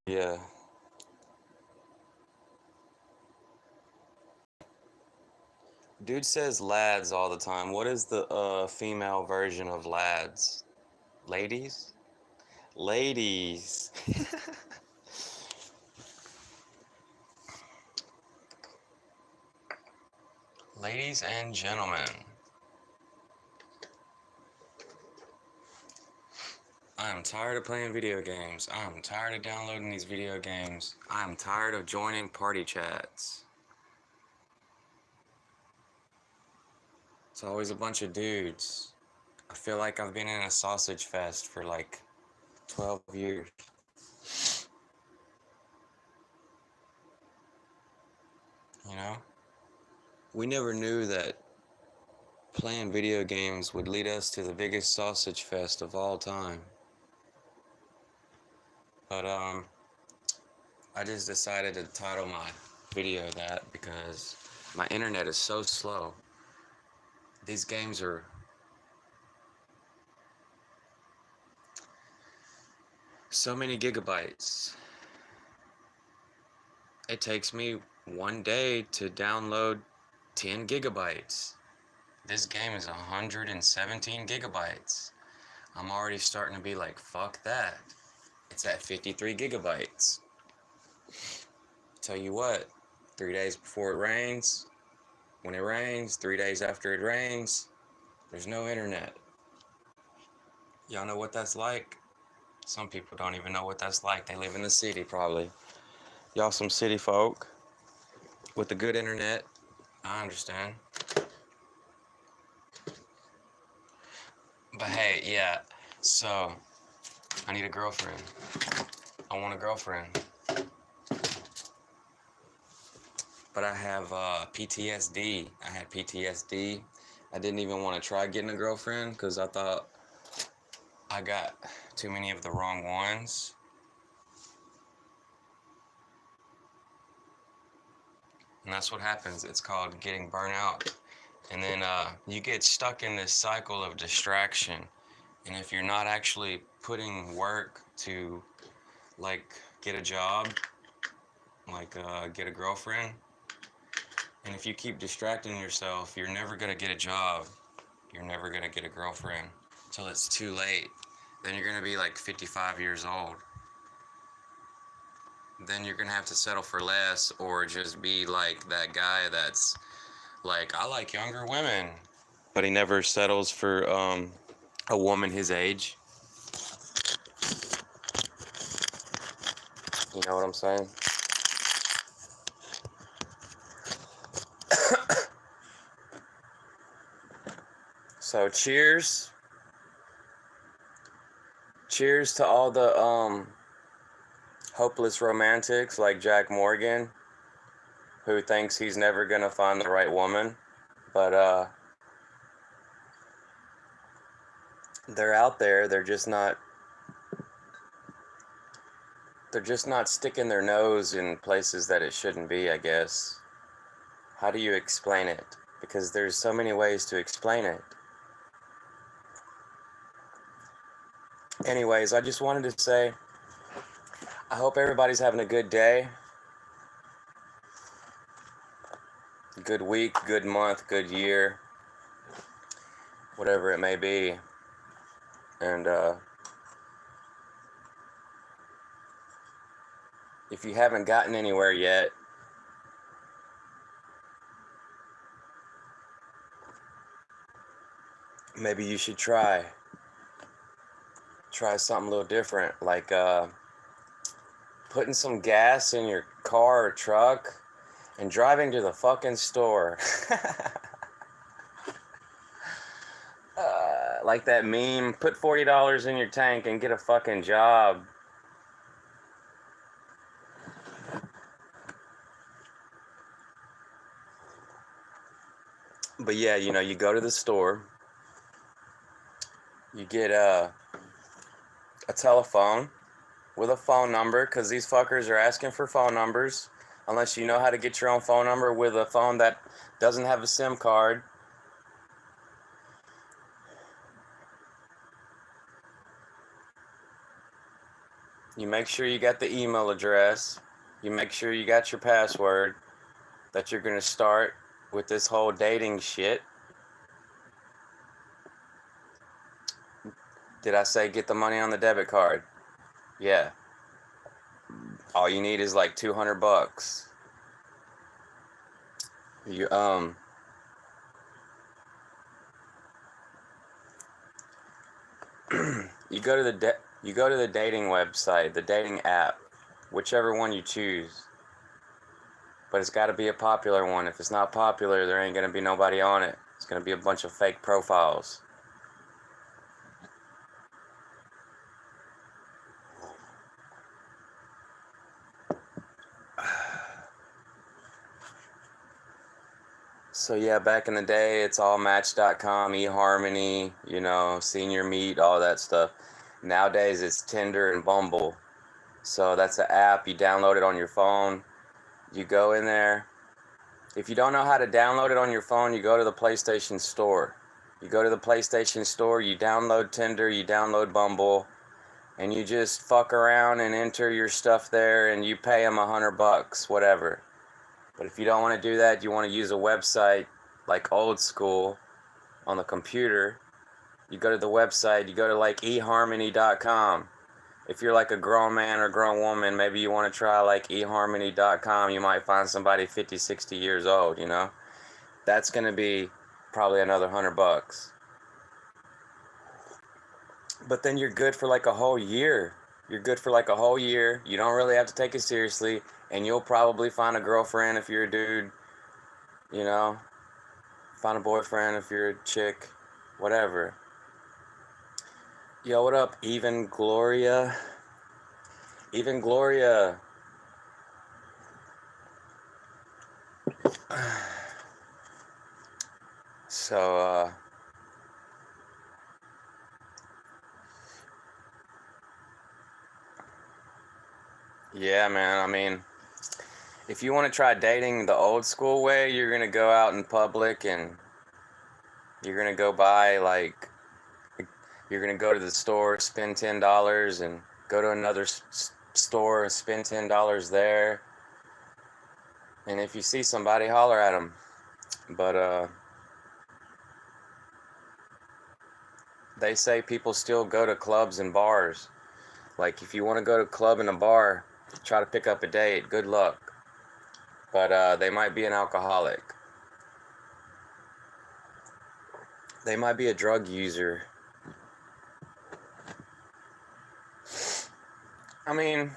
Yeah. Dude says lads all the time. What is the female version of lads? Ladies? Ladies. Ladies and gentlemen, I am tired of playing video games. I am tired of downloading these video games. I am tired of joining party chats. It's always a bunch of dudes. I feel like I've been in a sausage fest for like 12 years. You know? We never knew that playing video games would lead us to the biggest sausage fest of all time. But I just decided to title my video that because my internet is so slow. These games are so many gigabytes. It takes me one day to download 10 gigabytes. This game is 117 gigabytes. I'm already starting to be like, fuck that. It's at 53 gigabytes. Tell you what, 3 days before it rains, when it rains, 3 days after it rains, there's no internet. Y'all know what that's like? Some people don't even know what that's like. They live in the city probably. Y'all some city folk with the good internet. I understand. But hey, yeah, so I need a girlfriend. I want a girlfriend. But I have PTSD. I had PTSD. I didn't even want to try getting a girlfriend because I thought I got too many of the wrong ones. And that's what happens. It's called getting burnt out. And then you get stuck in this cycle of distraction. And if you're not actually putting work to, like, get a job, like get a girlfriend, and if you keep distracting yourself, you're never going to get a job. You're never going to get a girlfriend till it's too late. Then you're going to be like 55 years old. Then you're going to have to settle for less or just be like that guy that's like, I like younger women. But he never settles for a woman his age. You know what I'm saying? So cheers. Cheers to all the hopeless romantics like Jack Morgan who thinks he's never gonna find the right woman. But they're out there, they're just not sticking their nose in places that it shouldn't be, I guess. How do you explain it? Because there's so many ways to explain it. Anyways, I just wanted to say, I hope everybody's having a good day, good week, good month, good year, whatever it may be. And if you haven't gotten anywhere yet, maybe you should try something a little different, like putting some gas in your car or truck and driving to the fucking store. Like that meme, put $40 in your tank and get a fucking job. But yeah, you know, you go to the store, you get a telephone with a phone number, because these fuckers are asking for phone numbers, unless you know how to get your own phone number with a phone that doesn't have a SIM card. You make sure you got the email address. You make sure you got your password that you're going to start with this whole dating shit. Did I say get the money on the debit card? Yeah. All you need is like $200. You you go to the dating website, the dating app, whichever one you choose. But it's got to be a popular one. If it's not popular, there ain't going to be nobody on it. It's going to be a bunch of fake profiles. So yeah, back in the day, it's all Match.com, eHarmony, Senior Meet, all that stuff. Nowadays, it's Tinder and Bumble. So that's an app. You download it on your phone. You go in there. If you don't know how to download it on your phone, you go to the PlayStation Store. You go to the PlayStation Store, you download Tinder, you download Bumble, and you just fuck around and enter your stuff there, and you pay them $100, whatever. But if you don't want to do that, you want to use a website like old school on the computer, you go to the website, you go to like eHarmony.com. If you're like a grown man or grown woman, maybe you want to try like eHarmony.com. You might find somebody 50, 60 years old, That's going to be probably another $100. But then you're good for like a whole year. You're good for like a whole year. You don't really have to take it seriously. And you'll probably find a girlfriend if you're a dude, Find a boyfriend if you're a chick, whatever. Yo, what up, Even Gloria? Even Gloria. So, yeah, man, I mean, if you want to try dating the old school way, you're going to go out in public and you're going to go buy, like, you're going to go to the store, spend $10, and go to another store, spend $10 there. And if you see somebody, holler at them. But, they say people still go to clubs and bars. Like, if you want to go to a club and a bar, try to pick up a date, good luck. But they might be an alcoholic. They might be a drug user. I mean,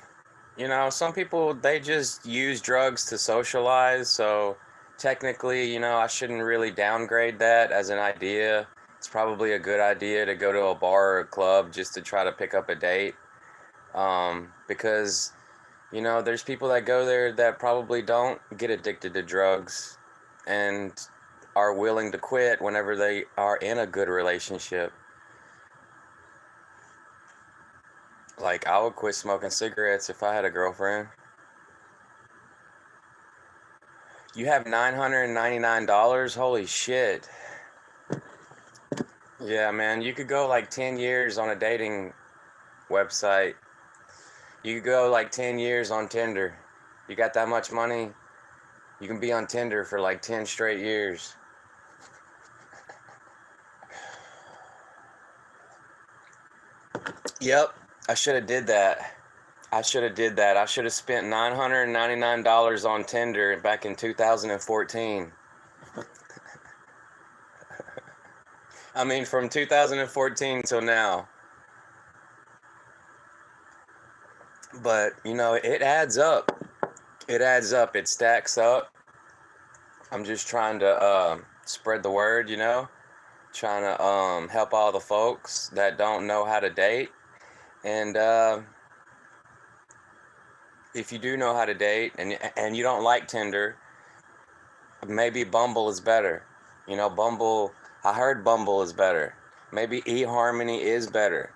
some people, they just use drugs to socialize, so technically, I shouldn't really downgrade that as an idea. It's probably a good idea to go to a bar or a club just to try to pick up a date. Because, there's people that go there that probably don't get addicted to drugs and are willing to quit whenever they are in a good relationship. Like, I would quit smoking cigarettes if I had a girlfriend. You have $999? Holy shit. Yeah, man, you could go like 10 years on a dating website. You could go like 10 years on Tinder. You got that much money, you can be on Tinder for like 10 straight years. Yep, I should have did that. I should have spent $999 on Tinder back in 2014. I mean, from 2014 till now. But, it adds up. It adds up. It stacks up. I'm just trying to spread the word, Trying to help all the folks that don't know how to date. And if you do know how to date and you don't like Tinder, maybe Bumble is better. Bumble, I heard Bumble is better. Maybe eHarmony is better.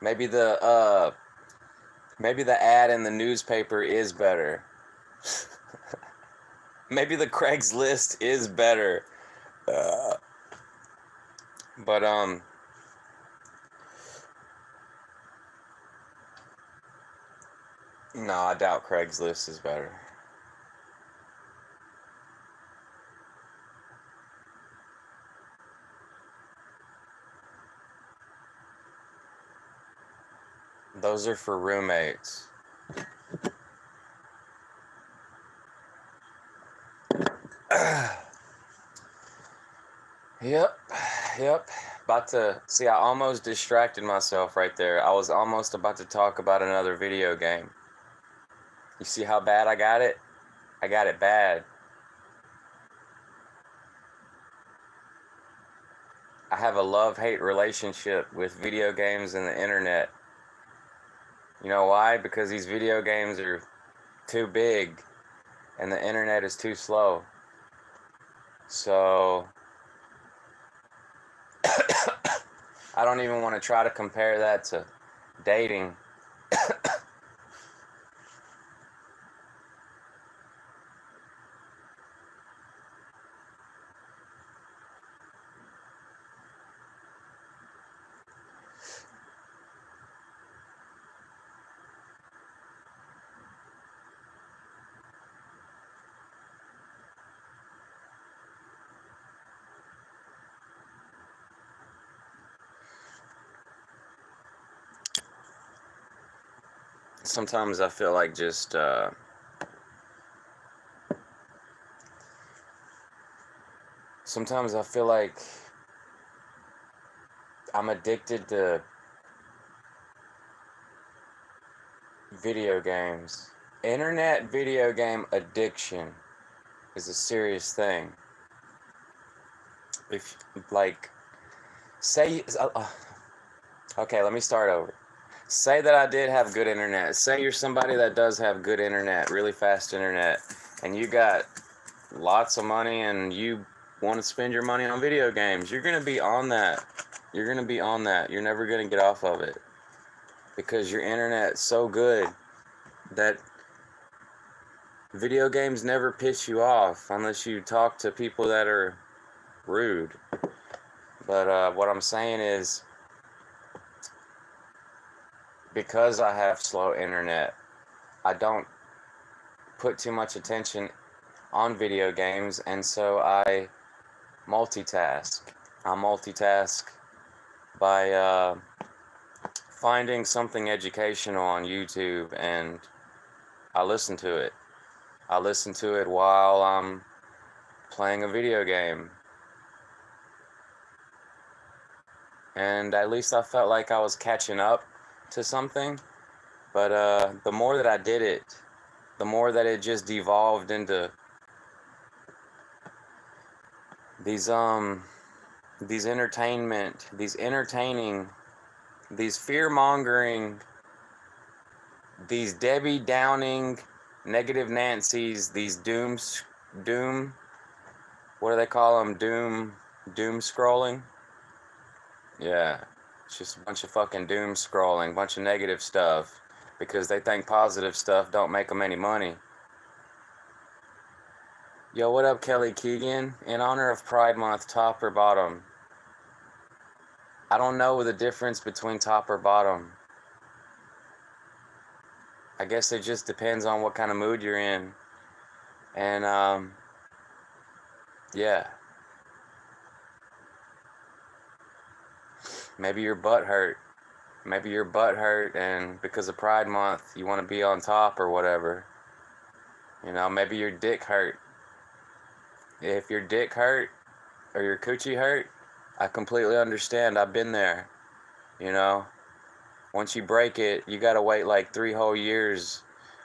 Maybe the ad in the newspaper is better. Maybe the Craigslist is better. But No, I doubt Craigslist is better. Those are for roommates. Yep, yep. About to see, I almost distracted myself right there. I was almost about to talk about another video game. You see how bad I got it? I got it bad. I have a love-hate relationship with video games and the internet. You know why? Because these video games are too big and the internet is too slow. So I don't even want to try to compare that to dating. Sometimes I feel like just sometimes I feel like I'm addicted to video games. Internet video game addiction is a serious thing. If, like, say, okay, let me start over. Say that I did have good internet. Say you're somebody that does have good internet, really fast internet, and you got lots of money and you want to spend your money on video games. You're going to be on that. You're going to be on that. You're never going to get off of it because your internet's so good that video games never piss you off unless you talk to people that are rude. But what I'm saying is, because I have slow internet, I don't put too much attention on video games, and so I multitask. I multitask by finding something educational on YouTube, and I listen to it. I listen to it while I'm playing a video game. And at least I felt like I was catching up to something. But the more that I did it, the more that it just devolved into these entertainment, these entertaining, these fear-mongering, these Debbie Downing, negative Nancy's, these doom, what do they call them? Doom scrolling? Yeah, it's just a bunch of fucking doom scrolling, bunch of negative stuff, because they think positive stuff don't make them any money. Yo, what up, Kelly Keegan? In honor of Pride Month, top or bottom? I don't know the difference between top or bottom. I guess it just depends on what kind of mood you're in. And, yeah. Maybe your butt hurt. Maybe your butt hurt, and because of Pride Month, you want to be on top or whatever. You know, maybe your dick hurt. If your dick hurt or your coochie hurt, I completely understand. I've been there. You know, once you break it, you gotta wait like 3 whole years.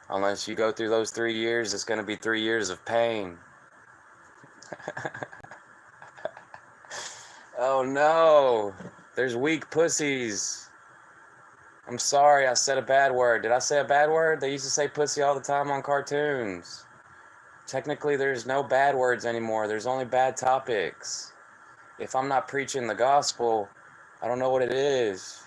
Unless you go through those 3 years, it's gonna be 3 years of pain. Oh no, there's weak pussies. I'm sorry, I said a bad word. Did I say a bad word? They used to say pussy all the time on cartoons. Technically, there's no bad words anymore. There's only bad topics. If I'm not preaching the gospel, I don't know what it is.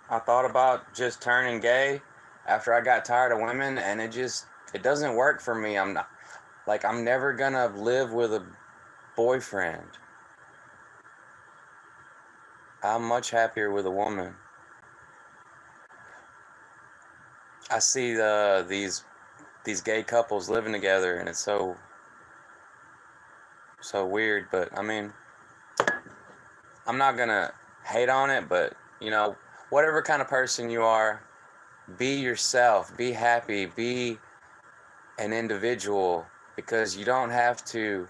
I thought about just turning gay after I got tired of women, and it doesn't work for me. Like, I'm never gonna live with a boyfriend. I'm much happier with a woman. I see these gay couples living together, and it's so weird. But I mean, I'm not gonna hate on it, but you know, whatever kind of person you are, be yourself, be happy, be an individual, because you don't have to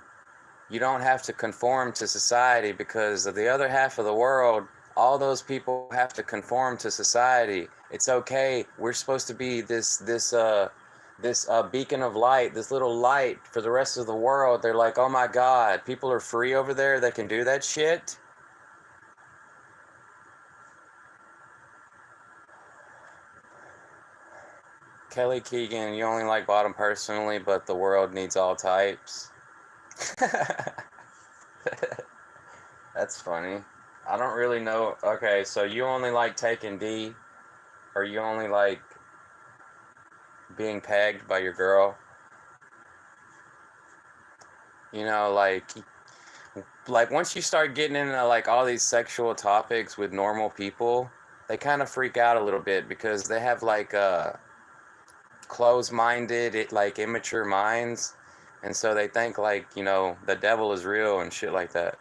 conform to society, because of the other half of the world, all those people have to conform to society. It's okay. We're supposed to be this beacon of light, this little light for the rest of the world. They're like, oh my God, people are free over there that can do that shit. Kelly Keegan, you only like bottom personally, but the world needs all types. That's funny. I don't really know. Okay, so you only like taking D, or you only like being pegged by your girl? You know, like once you start getting into like all these sexual topics with normal people, they kind of freak out a little bit, because they have like closed-minded, like immature minds, and so they think like, you know, the devil is real and shit like that.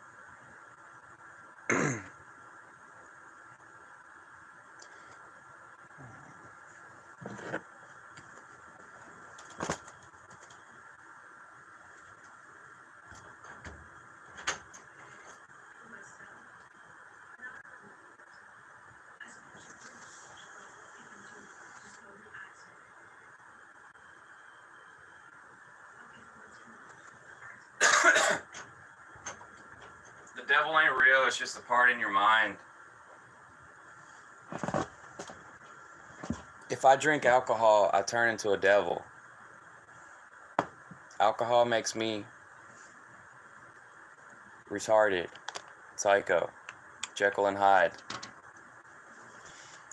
The devil ain't real, it's just a part in your mind. If I drink alcohol, I turn into a devil. Alcohol makes me retarded, psycho, Jekyll and Hyde.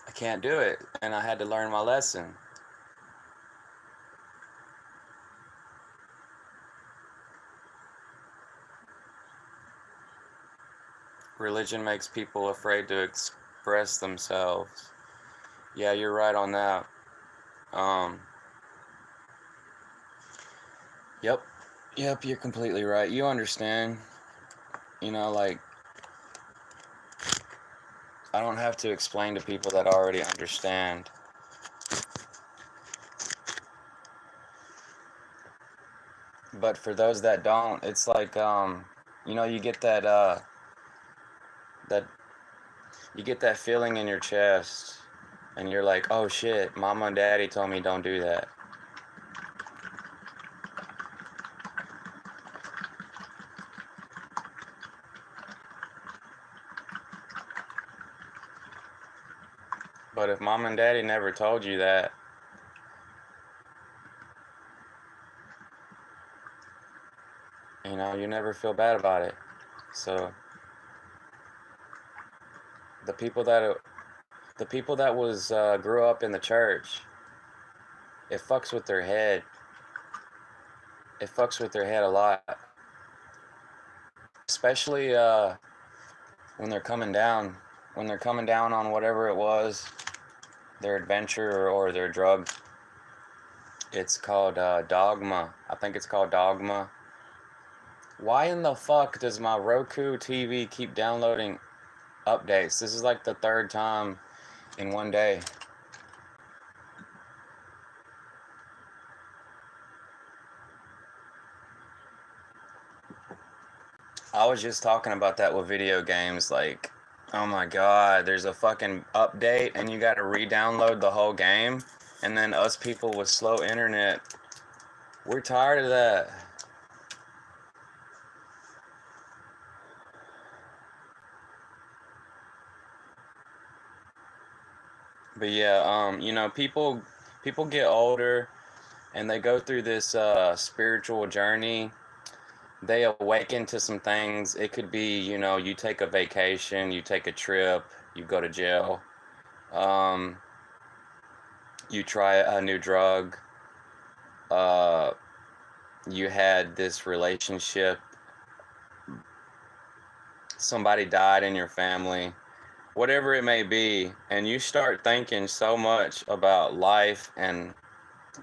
I can't do it, and I had to learn my lesson. Religion makes people afraid to express themselves. Yeah, you're right on that. Um, yep. Yep, you're completely right. You understand. You know, like, I don't have to explain to people that already understand. But for those that don't, it's like, you know, you get that you get that feeling in your chest, and you're like, oh shit, mama and daddy told me don't do that. But if mom and daddy never told you that, you know, you never feel bad about it. So the people that was grew up in the church, it fucks with their head. It fucks with their head a lot, especially when they're coming down. When they're coming down on whatever it was, their adventure or their drug. It's called Dogma. I think it's called Dogma. Why in the fuck does my Roku TV keep downloading updates? This is like the third time in one day. I was just talking about that with video games. Like, oh my god, there's a fucking update and you gotta re-download the whole game. And then us people with slow internet, we're tired of that. But yeah, you know, people get older and they go through this spiritual journey. They awaken to some things. It could be, you know, you take a vacation, you take a trip, you go to jail, um, you try a new drug, uh, you had this relationship, somebody died in your family, whatever it may be, and you start thinking so much about life and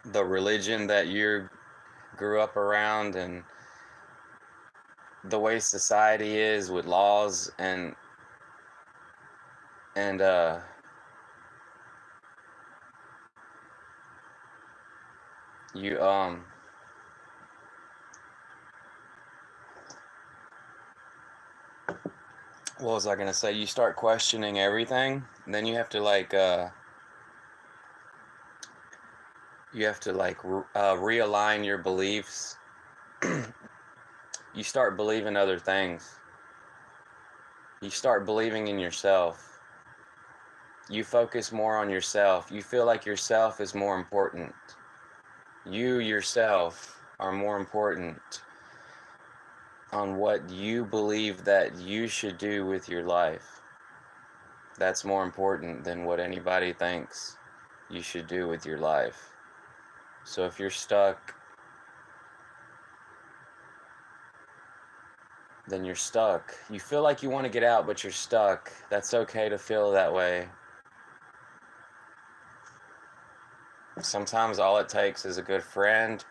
the religion that you grew up around and the way society is with laws and you what was I gonna say? You start questioning everything, and then you have to realign your beliefs. You start believing other things. You start believing in yourself. You focus more on yourself. You feel like yourself is more important. You yourself are more important on what you believe that you should do with your life. That's more important than what anybody thinks you should do with your life. So if you're stuck, then you're stuck. You feel like you want to get out, but you're stuck. That's okay to feel that way. Sometimes all it takes is a good friend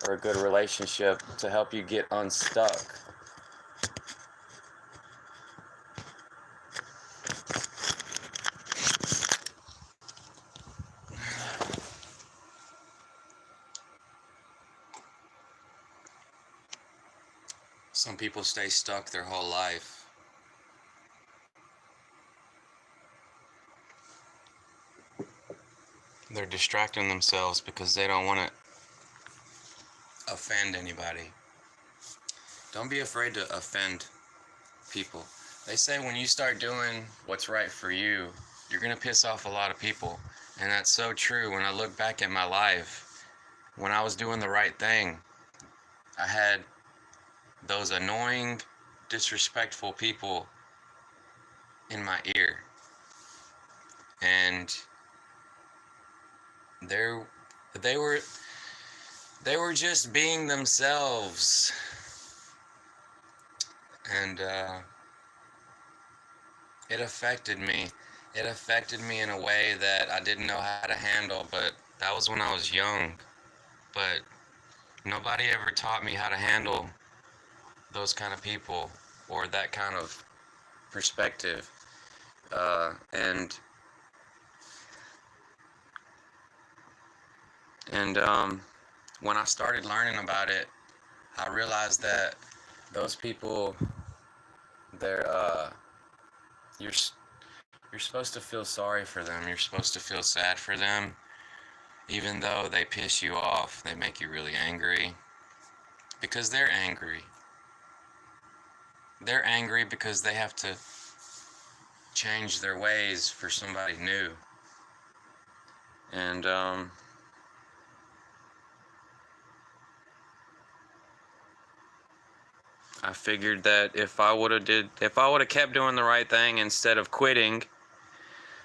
or a good relationship to help you get unstuck. Some people stay stuck their whole life. They're distracting themselves because they don't want to offend anybody. Don't be afraid to offend people. They say when you start doing what's right for you, you're going to piss off a lot of people. And that's so true. When I look back at my life, when I was doing the right thing, I had those annoying, disrespectful people in my ear. And they were just being themselves. And it affected me. It affected me in a way that I didn't know how to handle, but that was when I was young. But nobody ever taught me how to handle those kind of people or that kind of perspective. And when I started learning about it, I realized that those people, they're you're you're supposed to feel sorry for them. You're supposed to feel sad for them, even though they piss you off. They make you really angry because they're angry. They're angry because they have to change their ways for somebody new. And I figured that if I would have kept doing the right thing instead of quitting,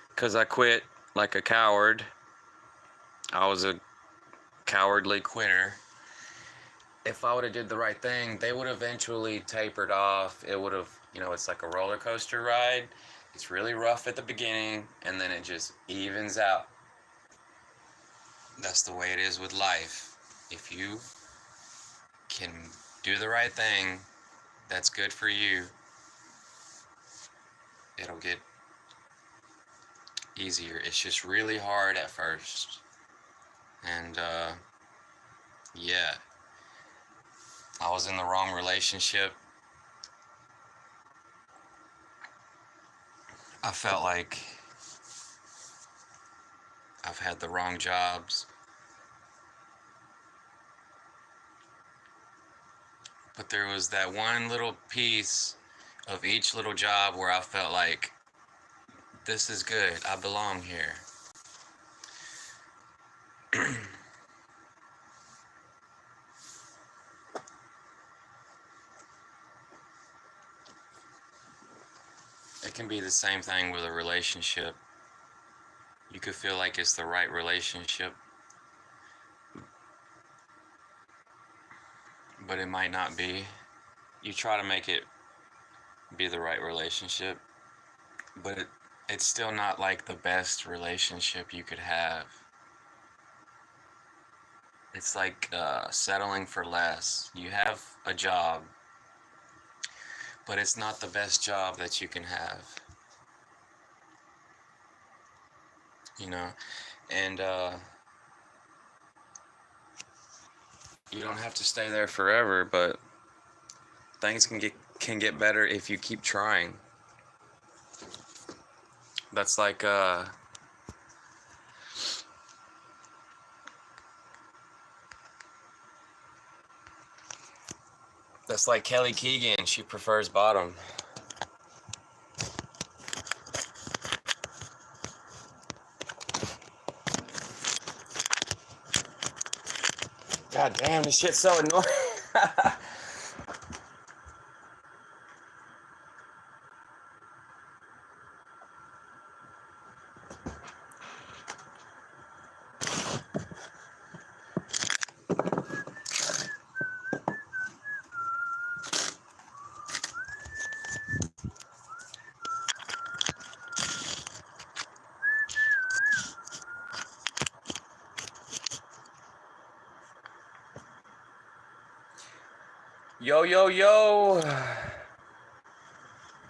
because I quit like a coward. I was a cowardly quitter. If I would have did the right thing, they would have eventually tapered off. It would have, it's like a roller coaster ride. It's really rough at the beginning, and then it just evens out. That's the way it is with life. If you can do the right thing that's good for you, it'll get easier. It's just really hard at first. And yeah, I was in the wrong relationship. I felt like I've had the wrong jobs. But there was that one little piece of each little job where I felt like, this is good. I belong here. It can be the same thing with a relationship. You could feel like it's the right relationship, but it might not be. You try to make it be the right relationship, but it's still not like the best relationship you could have. It's like settling for less. You have a job, but it's not the best job that you can have, you know? And you don't have to stay there forever, but things can get better if you keep trying. That's like Kelly Keegan. She prefers bottom. God damn, this shit's so annoying. Yo, yo, yo.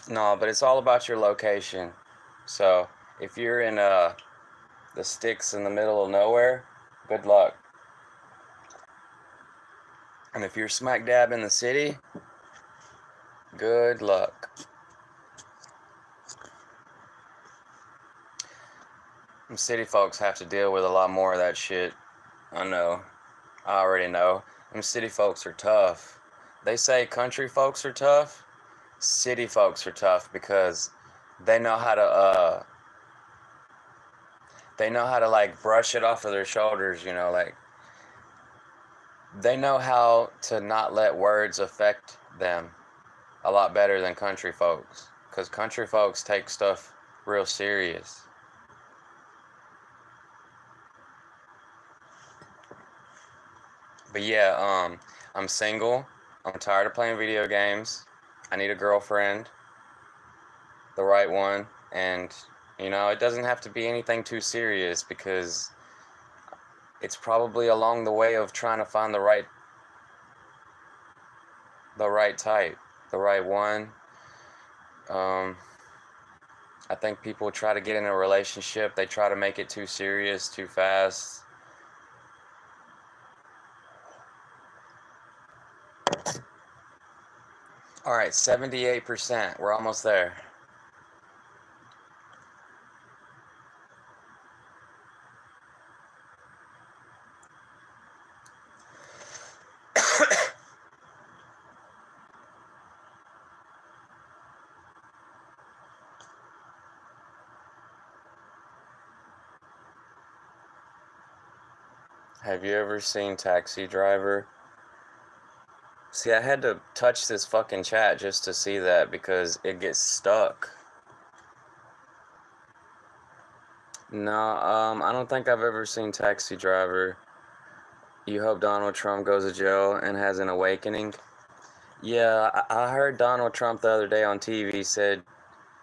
No, but it's all about your location. So if you're in the sticks in the middle of nowhere, good luck. And if you're smack dab in the city, good luck. Them city folks have to deal with a lot more of that shit. I know. I already know. Them city folks are tough. They say country folks are tough. City folks are tough because they know how to like brush it off of their shoulders, you know, like they know how to not let words affect them a lot better than country folks, because country folks take stuff real serious. But yeah, I'm single. I'm tired of playing video games. I need a girlfriend, the right one, and you know, it doesn't have to be anything too serious because it's probably along the way of trying to find the right type, the right one. I think people try to get in a relationship, they try to make it too serious, too fast. All right, 78%. We're almost there. Have you ever seen Taxi Driver? See, I had to touch this fucking chat just to see that because it gets stuck. No, I don't think I've ever seen Taxi Driver. You hope Donald Trump goes to jail and has an awakening? Yeah, I heard Donald Trump the other day on TV said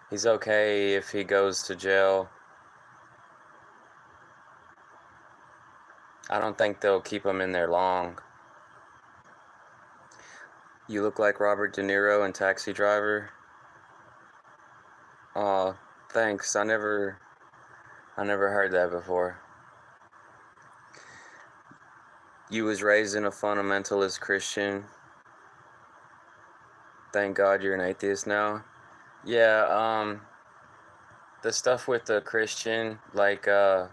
he's okay if he goes to jail. I don't think they'll keep him in there long. You look like Robert De Niro in Taxi Driver. Oh, thanks. I never heard that before. You was raised in a fundamentalist Christian. Thank God you're an atheist now. Yeah, the stuff with the Christian, like, I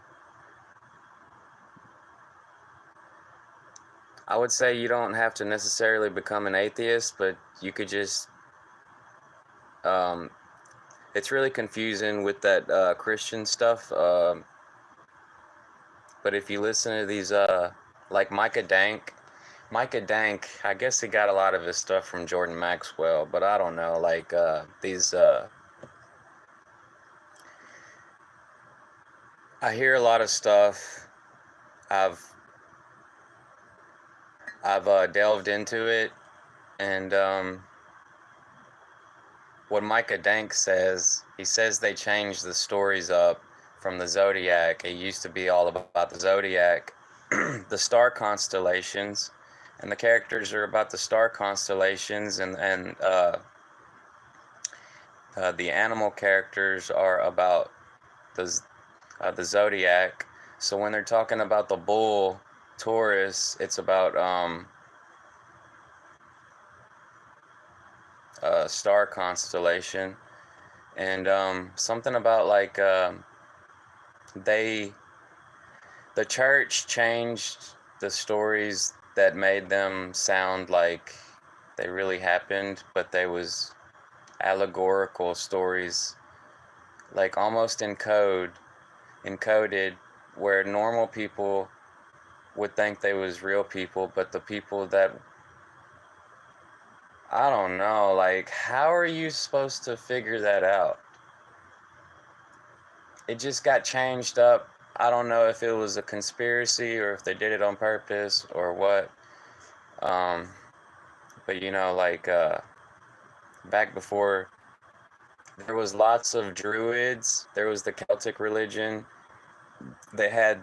would say you don't have to necessarily become an atheist, but you could just, it's really confusing with that, Christian stuff, but if you listen to these, like Micah Dank, I guess he got a lot of his stuff from Jordan Maxwell, but I don't know, like, these, I hear a lot of stuff. I've I've delved into it, and what Micah Dank says, he says they changed the stories up from the zodiac. It used to be all about the zodiac, the star constellations, and the characters are about the star constellations, and the animal characters are about the zodiac. So when they're talking about the bull, Taurus, it's about star constellation, and something about like they the church changed the stories that made them sound like they really happened, but they was allegorical stories, like almost encoded, where normal people would think they was real people, but the people that, I don't know, like, how are you supposed to figure that out? It just got changed up. I don't know if it was a conspiracy or if they did it on purpose or what. Um, but like back before, there was lots of druids. There was the Celtic religion. They had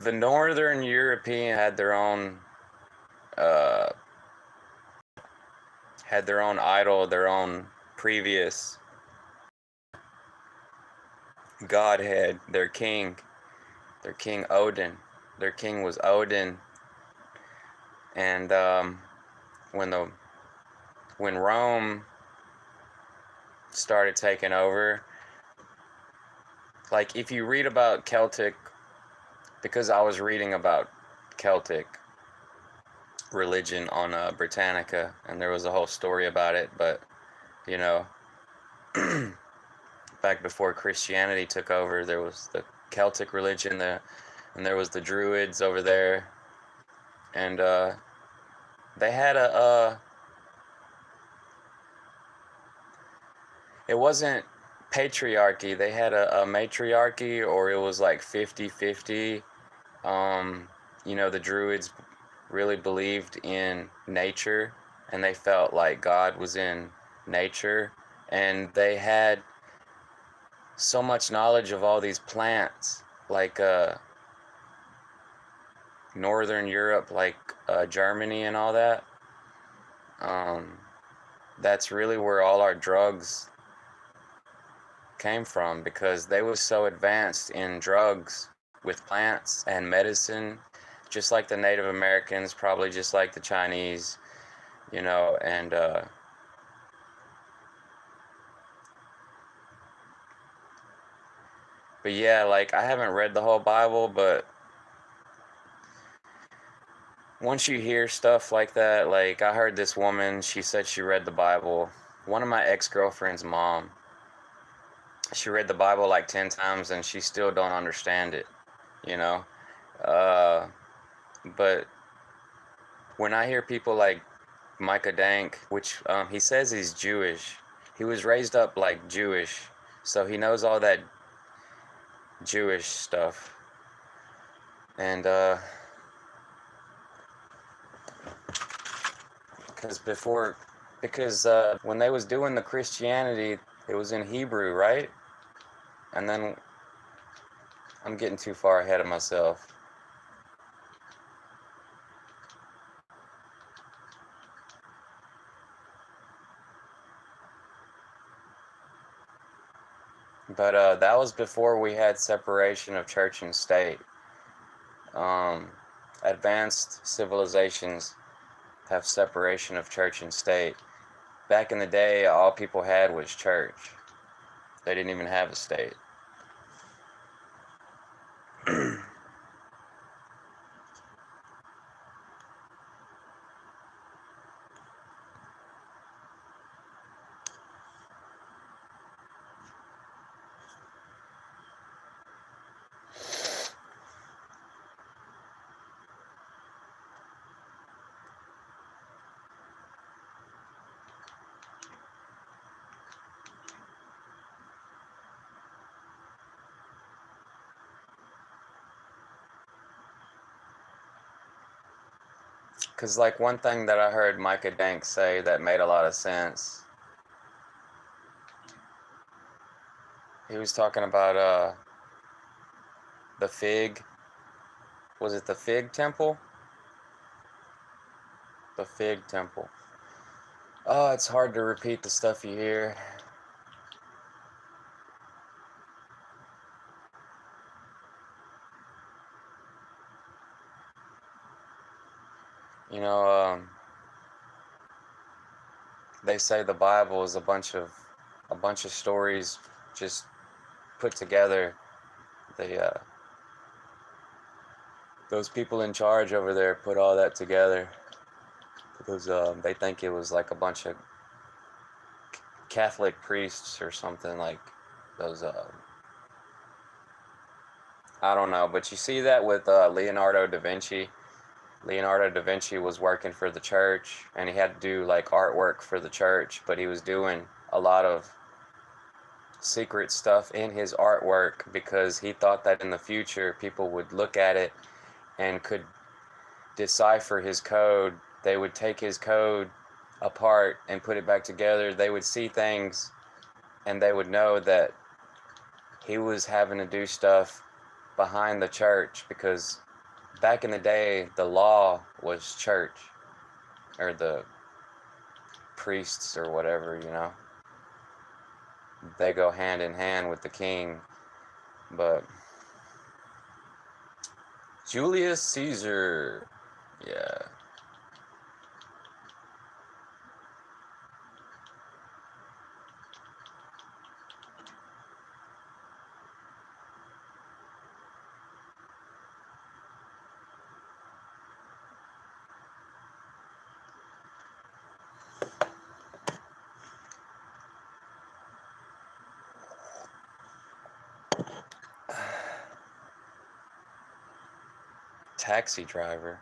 the Northern European uh, had their own idol, their own previous godhead, their king Odin. Their king was Odin, and when the when Rome started taking over, like if you read about Celtic, because I was reading about Celtic religion on Britannica, and there was a whole story about it, but you know, back before Christianity took over, there was the Celtic religion, and there was the Druids over there, and they had it wasn't patriarchy, they had a matriarchy, or it was like 50-50. The Druids really believed in nature, and they felt like God was in nature, and they had so much knowledge of all these plants, like Northern Europe, like Germany and all that. That's really where all our drugs came from, because they were so advanced in drugs with plants and medicine, just like the Native Americans, probably just like the Chinese, and but yeah, like I haven't read the whole Bible, but once you hear stuff like that, like I heard this woman, she said she read the Bible. One of my ex-girlfriend's mom, she read the Bible like 10 times and she still don't understand it, you know? Uh, but when I hear people like Micah Dank, which he says he's Jewish, he was raised up like Jewish, so he knows all that Jewish stuff. And because when they was doing the Christianity, it was in Hebrew, right? And then I'm getting too far ahead of myself. But that was before we had separation of church and state. Advanced civilizations have separation of church and state. Back in the day, all people had was church. They didn't even have a state. Cause like one thing that I heard Micah Dank say that made a lot of sense. He was talking about the fig. Was it the fig temple? The fig temple. Oh, it's hard to repeat the stuff you hear. You know, they say the Bible is a bunch of stories just put together. They those people in charge over there put all that together because they think it was like a bunch of Catholic priests or something like those. I don't know, but you see that with Leonardo da Vinci. Leonardo da Vinci was working for the church and he had to do like artwork for the church, but he was doing a lot of secret stuff in his artwork because he thought that in the future people would look at it and could decipher his code. They would take his code apart and put it back together. They would see things and they would know that he was having to do stuff behind the church because back in the day, the law was church, or the priests, or whatever, you know. They go hand in hand with the king. But Julius Caesar, yeah. Taxi driver.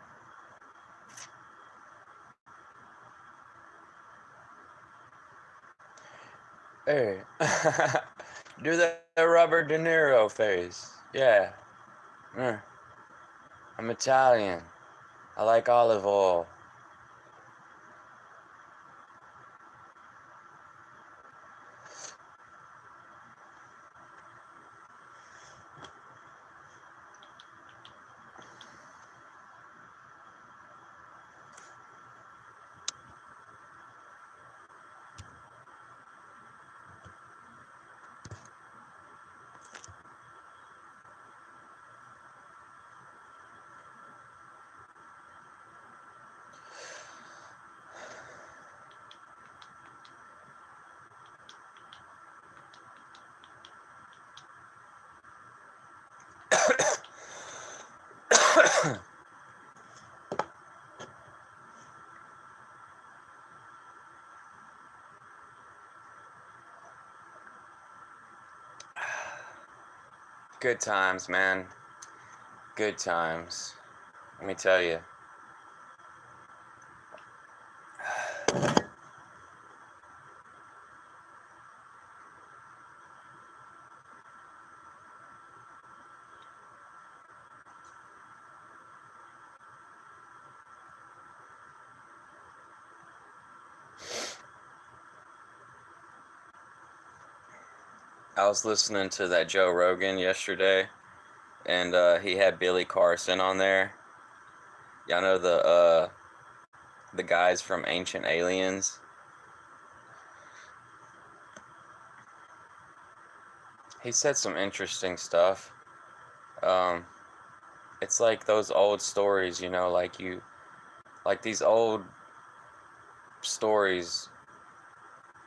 Hey, do that Robert De Niro face. Yeah. I'm Italian. I like olive oil. Good times, man. Good times. Let me tell you. I was listening to that Joe Rogan yesterday, and he had Billy Carson on there. Y'all know the guys from Ancient Aliens. He said some interesting stuff. Um, it's like those old stories, you know, like these old stories,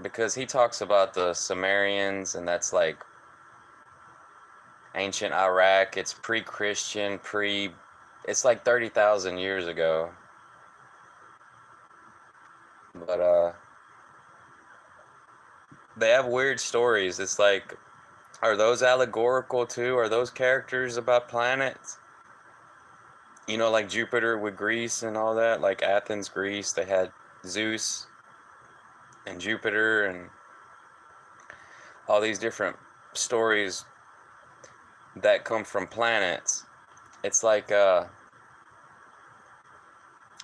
because he talks about the Sumerians, and that's like ancient Iraq. It's pre-Christian, it's like 30,000 years ago. But they have weird stories. It's like, are those allegorical too? Are those characters about planets? You know, like Jupiter with Greece and all that, like Athens, Greece, they had Zeus and Jupiter and all these different stories that come from planets. It's like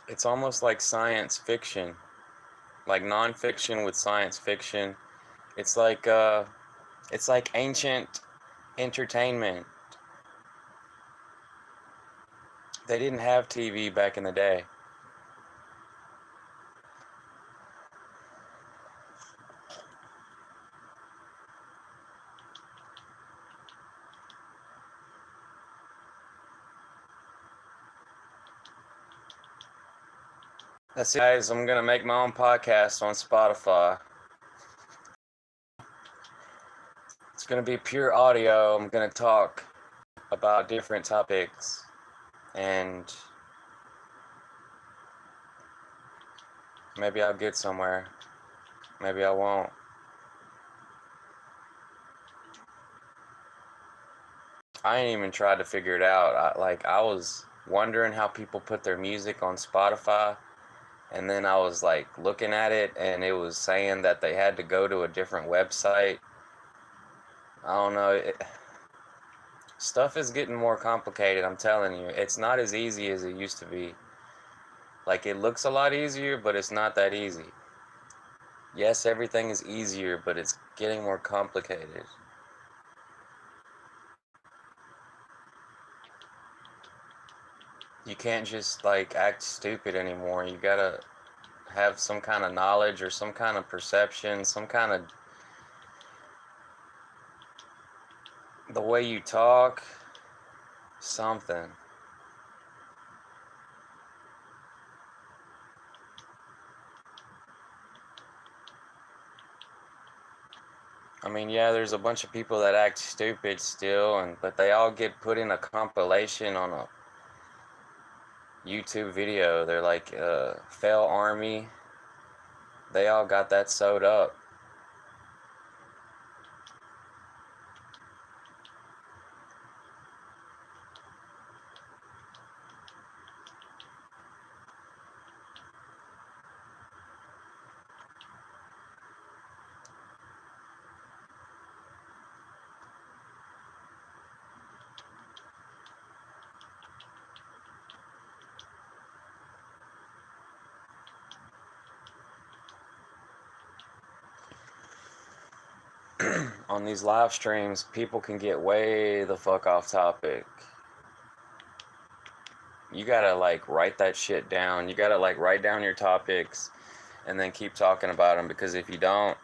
It's almost like science fiction, like nonfiction with science fiction. It's like ancient entertainment. They didn't have TV back in the day. That's it, guys. I'm gonna make my own podcast on Spotify. It's gonna be pure audio. I'm gonna talk about different topics, and maybe I'll get somewhere. Maybe I won't. I ain't even tried to figure it out. I was wondering how people put their music on Spotify, and then I was like looking at it, and it was saying that they had to go to a different website. I don't know. Stuff is getting more complicated, I'm telling you. It's not as easy as it used to be. Like, it looks a lot easier, but it's not that easy. Yes, everything is easier, but it's getting more complicated. You can't just, like, act stupid anymore. You gotta have some kind of knowledge or some kind of perception, some kind of... the way you talk, something. I mean, yeah, there's a bunch of people that act stupid still, but they all get put in a compilation on a YouTube video. They're like Fail Army. They all got that sewed up. On these live streams, people can get way the fuck off topic. You gotta like write that shit down. You gotta like write down your topics and then keep talking about them, because if you don't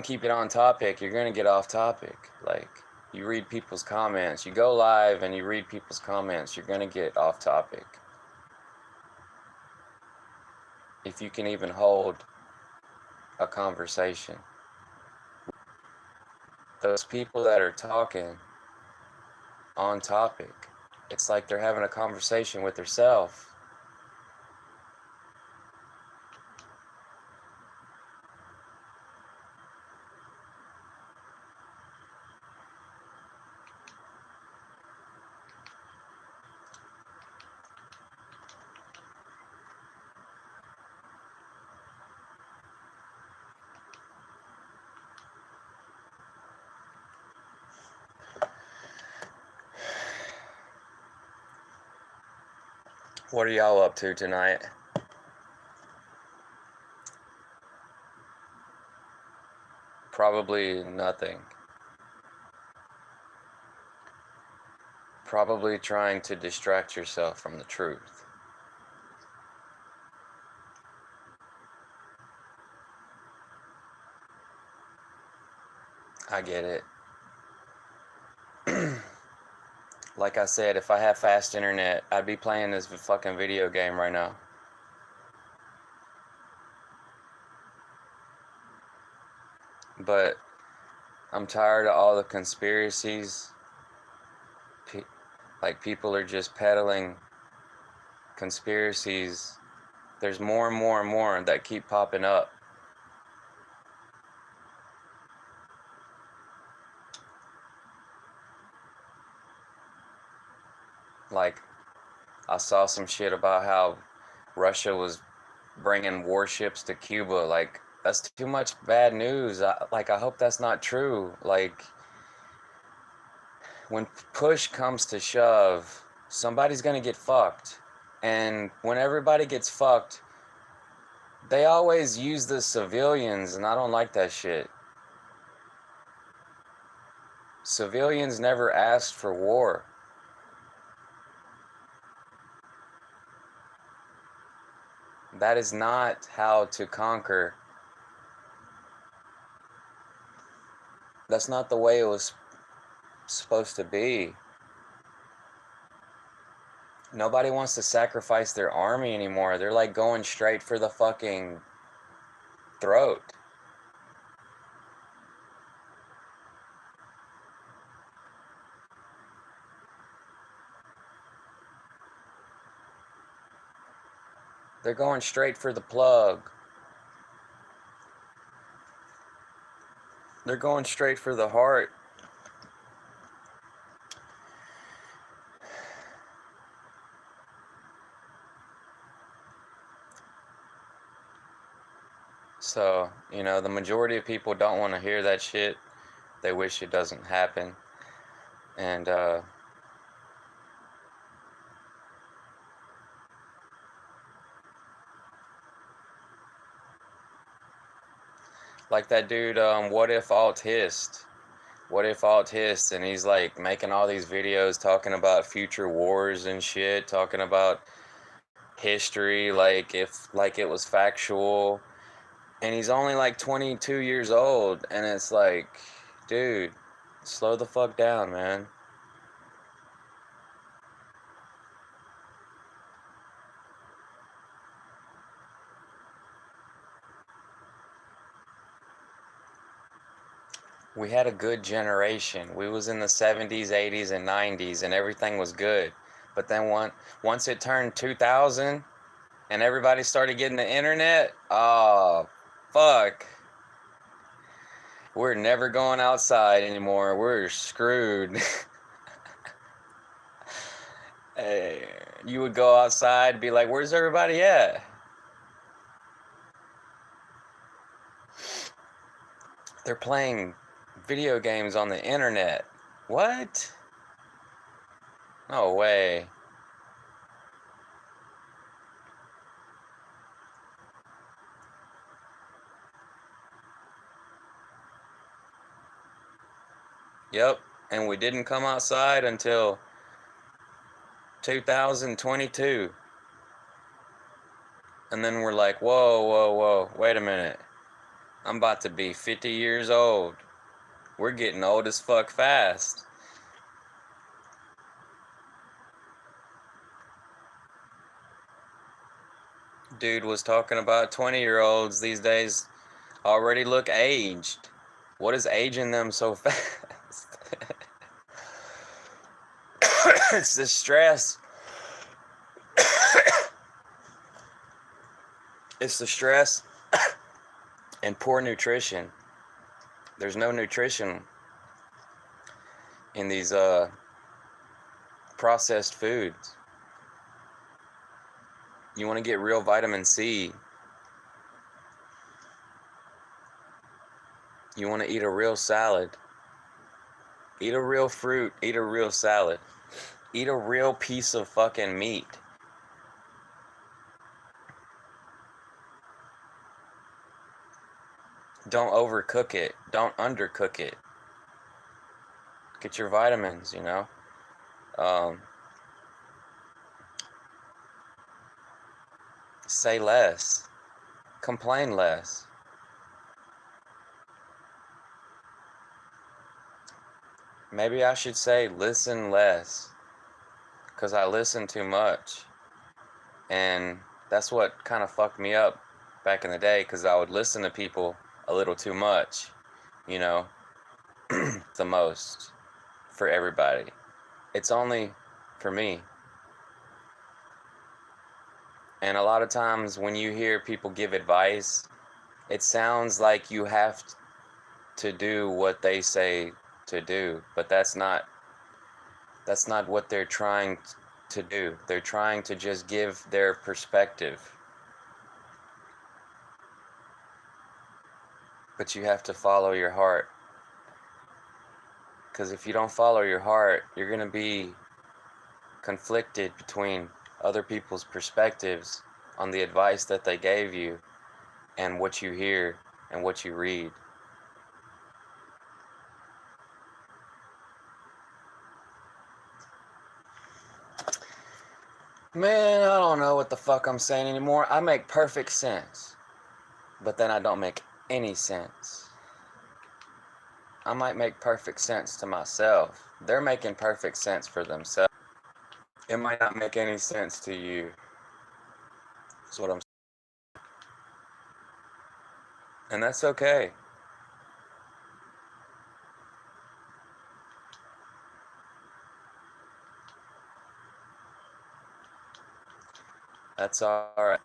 keep it on topic, you're gonna get off topic. Like, you read people's comments, you go live and you read people's comments, you're gonna get off topic. If you can even hold a conversation. Those people that are talking on topic, it's like they're having a conversation with themselves. What are y'all up to tonight? Probably nothing. Probably trying to distract yourself from the truth. I get it. Like I said, if I had fast internet, I'd be playing this fucking video game right now. But I'm tired of all the conspiracies. Like, people are just peddling conspiracies. There's more and more and more that keep popping up. Like, I saw some shit about how Russia was bringing warships to Cuba. Like, that's too much bad news. I hope that's not true. Like, when push comes to shove, somebody's gonna get fucked. And when everybody gets fucked, they always use the civilians, and I don't like that shit. Civilians never asked for war. That is not how to conquer. That's not the way it was supposed to be. Nobody wants to sacrifice their army anymore. They're like going straight for the fucking throat. They're going straight for the plug. They're going straight for the heart. So, the majority of people don't want to hear that shit. They wish it doesn't happen. And, like that dude, What If Alt Hist? What If Alt Hist? And he's like making all these videos talking about future wars and shit, talking about history like it was factual. And he's only like 22 years old, and it's like, dude, slow the fuck down, man. We had a good generation. We was in the 70s, 80s, and 90s, and everything was good. But then once it turned 2000 and everybody started getting the internet, oh, fuck. We're never going outside anymore. We're screwed. You would go outside and be like, where's everybody at? They're playing video games on the internet. What? No way. Yep. And we didn't come outside until 2022. And then we're like, whoa, wait a minute. I'm about to be 50 years old. We're getting old as fuck fast. Dude was talking about 20-year-olds these days already look aged. What is aging them so fast? It's the stress. It's the stress and poor nutrition. There's no nutrition in these processed foods. You want to get real vitamin C. You want to eat a real salad. Eat a real fruit. Eat a real salad. Eat a real piece of fucking meat. Don't overcook it. Don't undercook it. Get your vitamins, Say less. Complain less. Maybe I should say listen less. Because I listen too much. And that's what kind of fucked me up back in the day, because I would listen to people a little too much, the most for everybody. It's only for me. And a lot of times when you hear people give advice, it sounds like you have to do what they say to do, but that's not what they're trying to do. They're trying to just give their perspective. But you have to follow your heart. Because if you don't follow your heart, you're going to be conflicted between other people's perspectives on the advice that they gave you and what you hear and what you read. Man, I don't know what the fuck I'm saying anymore. I make perfect sense, but then I don't make any sense. I might make perfect sense to myself. They're making perfect sense for themselves. It might not make any sense to you. That's what I'm saying. And that's okay. That's alright.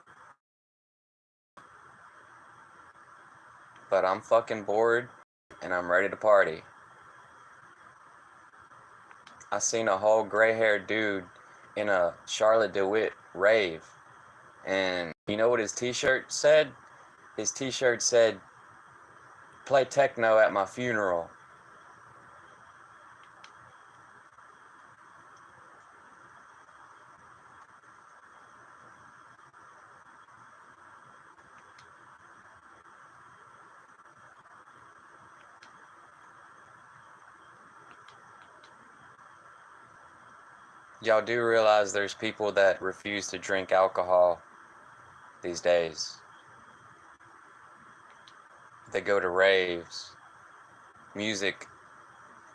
But I'm fucking bored and I'm ready to party. I seen a whole gray-haired dude in a Charlotte DeWitt rave. And you know what his t-shirt said? His t-shirt said, "Play techno at my funeral." Y'all do realize there's people that refuse to drink alcohol these days. They go to raves, music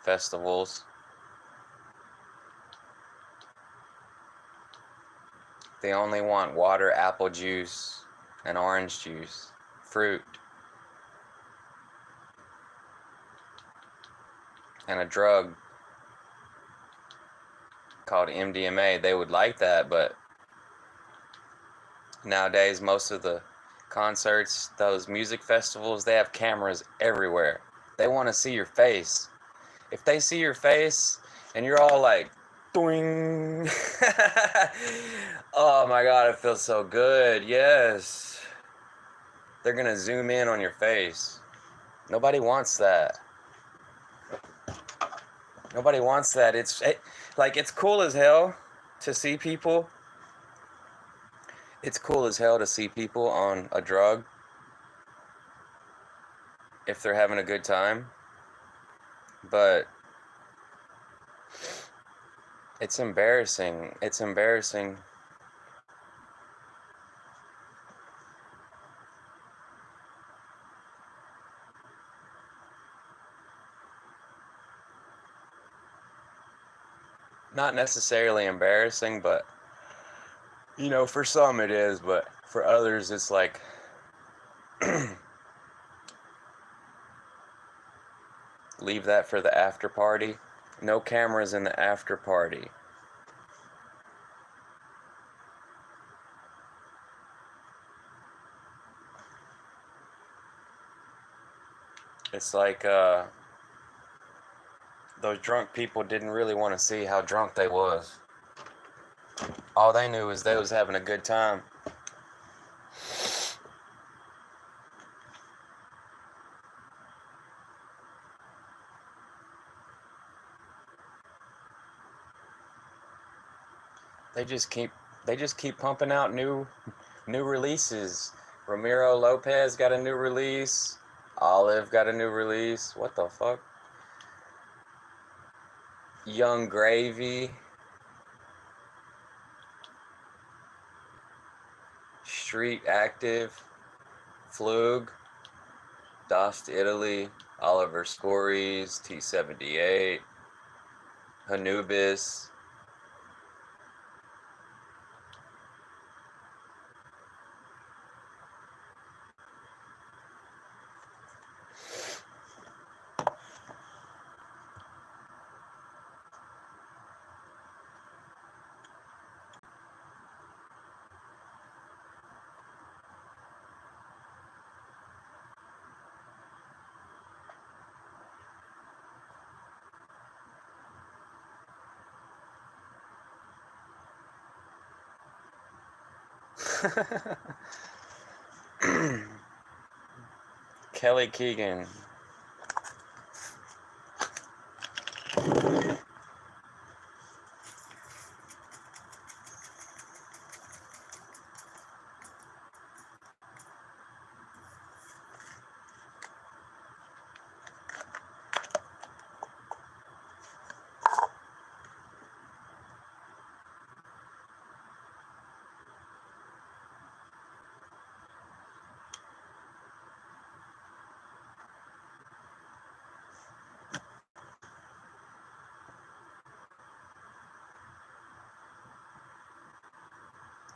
festivals. They only want water, apple juice, and orange juice, fruit, and a drug called MDMA. They would like that, but nowadays most of the concerts, those music festivals, they have cameras everywhere. They want to see your face. If they see your face and you're all like, doing, oh my god, it feels so good. Yes. They're gonna zoom in on your face. Nobody wants that. Nobody wants that. It's cool as hell to see people. It's cool as hell to see people on a drug if they're having a good time. But it's embarrassing. It's embarrassing. Not necessarily embarrassing, but you know, for some it is, but for others it's like leave that for the after party. No cameras in the after party. It's like those drunk people didn't really want to see how drunk they was. All they knew is they was having a good time. They just keep pumping out new releases. Ramiro Lopez got a new release. Olive got a new release. What the fuck? Young Gravy. Street Active. Flug. Dost Italy. Oliver Scories. T78. Anubis. Kelly Keegan.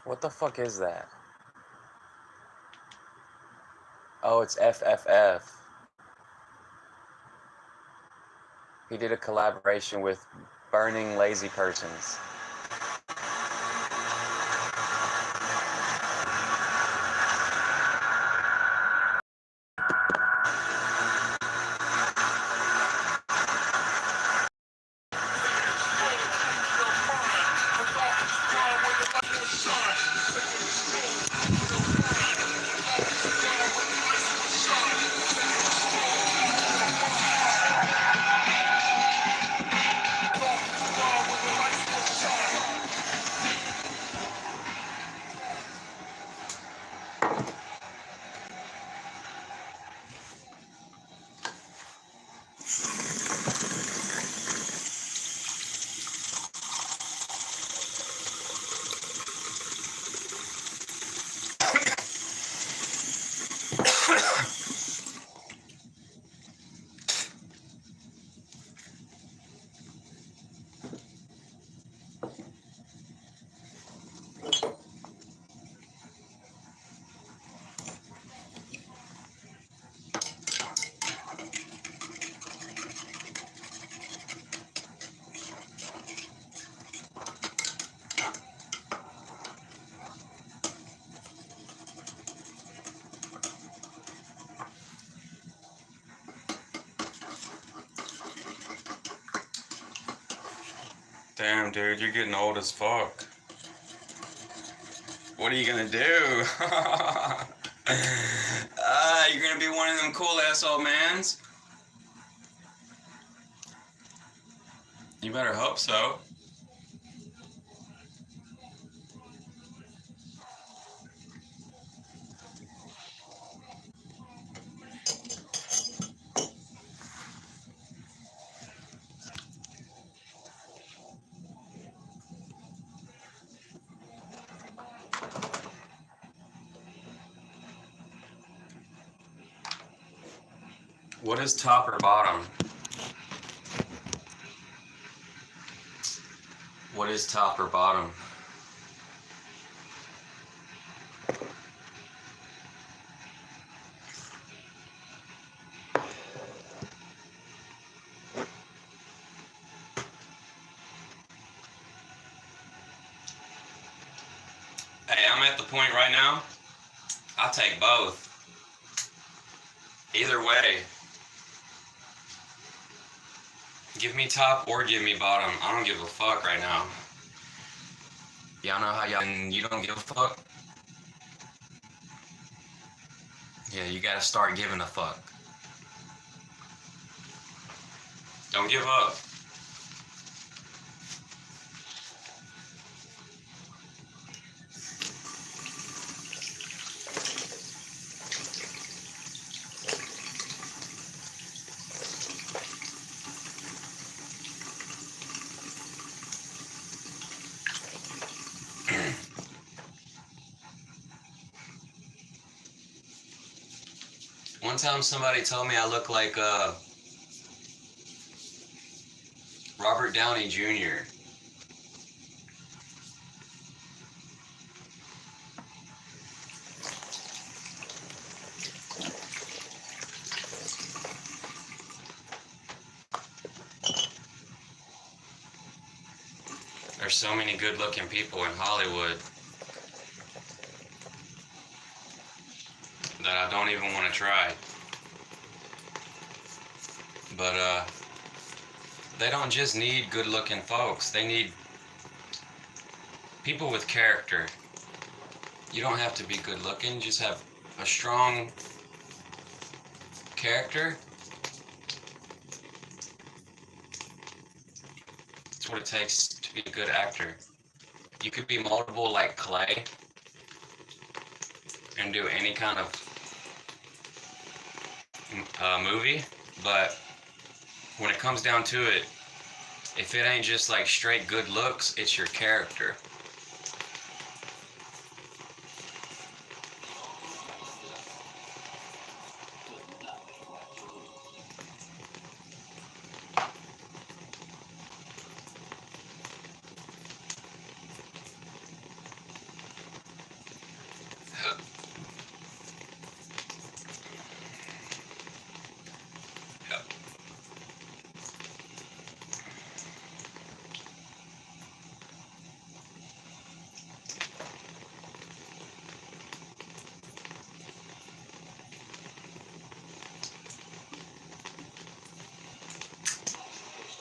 What the fuck is that? Oh, it's FFF. He did a collaboration with Burning Lazy Persons. Damn, dude, you're getting old as fuck. What are you gonna do? You're gonna be one of them cool ass old mans? You better hope so. What is top or bottom? What is top or bottom? Hey, I'm at the point right now, I'll take both. Either way. Give me top or give me bottom. I don't give a fuck right now. Y'all know how y'all and you don't give a fuck? Yeah, you gotta start giving a fuck. Don't give up. One time somebody told me I look like Robert Downey Jr. There's so many good looking people in Hollywood that I don't even want to try. But they don't just need good looking folks. They need people with character. You don't have to be good looking, just have a strong character. That's what it takes to be a good actor. You could be moldable like clay and do any kind of movie, but when it comes down to it, if it ain't just like straight good looks, it's your character.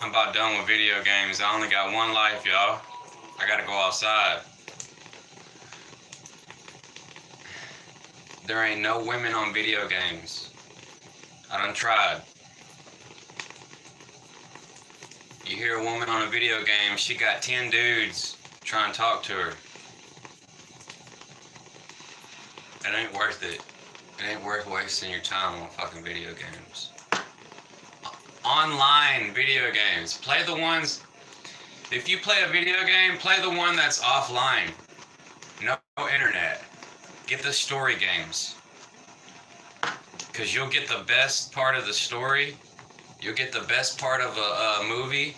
I'm about done with video games. I only got one life, y'all. I gotta go outside. There ain't no women on video games. I done tried. You hear a woman on a video game, she got 10 dudes trying to talk to her. It ain't worth it. It ain't worth wasting your time on fucking video games. Online video games. Play the ones, if you play a video game, play the one that's offline. No internet. Get the story games. Because you'll get the best part of the story. You'll get the best part of a movie.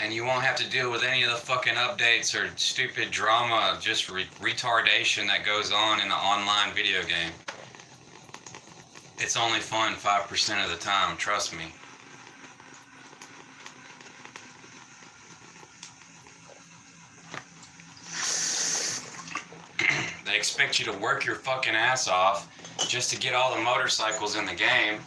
And you won't have to deal with any of the fucking updates or stupid drama, just retardation that goes on in an online video game. It's only fun 5% of the time, trust me. They expect you to work your fucking ass off just to get all the motorcycles in the game.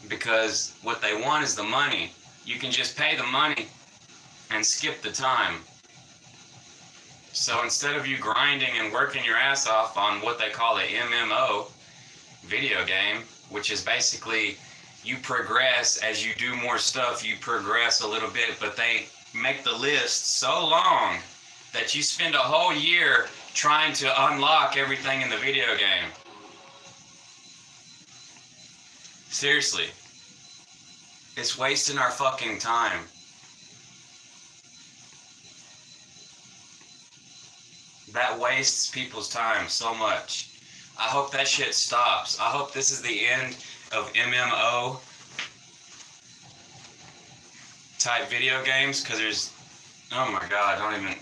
Because what they want is the money. You can just pay the money and skip the time. So instead of you grinding and working your ass off on what they call a MMO video game, which is basically you progress as you do more stuff, you progress a little bit, but they make the list so long that you spend a whole year trying to unlock everything in the video game. Seriously. It's wasting our fucking time. That wastes people's time so much. I hope that shit stops. I hope this is the end of MMO type video games, because there's, oh my god, don't even,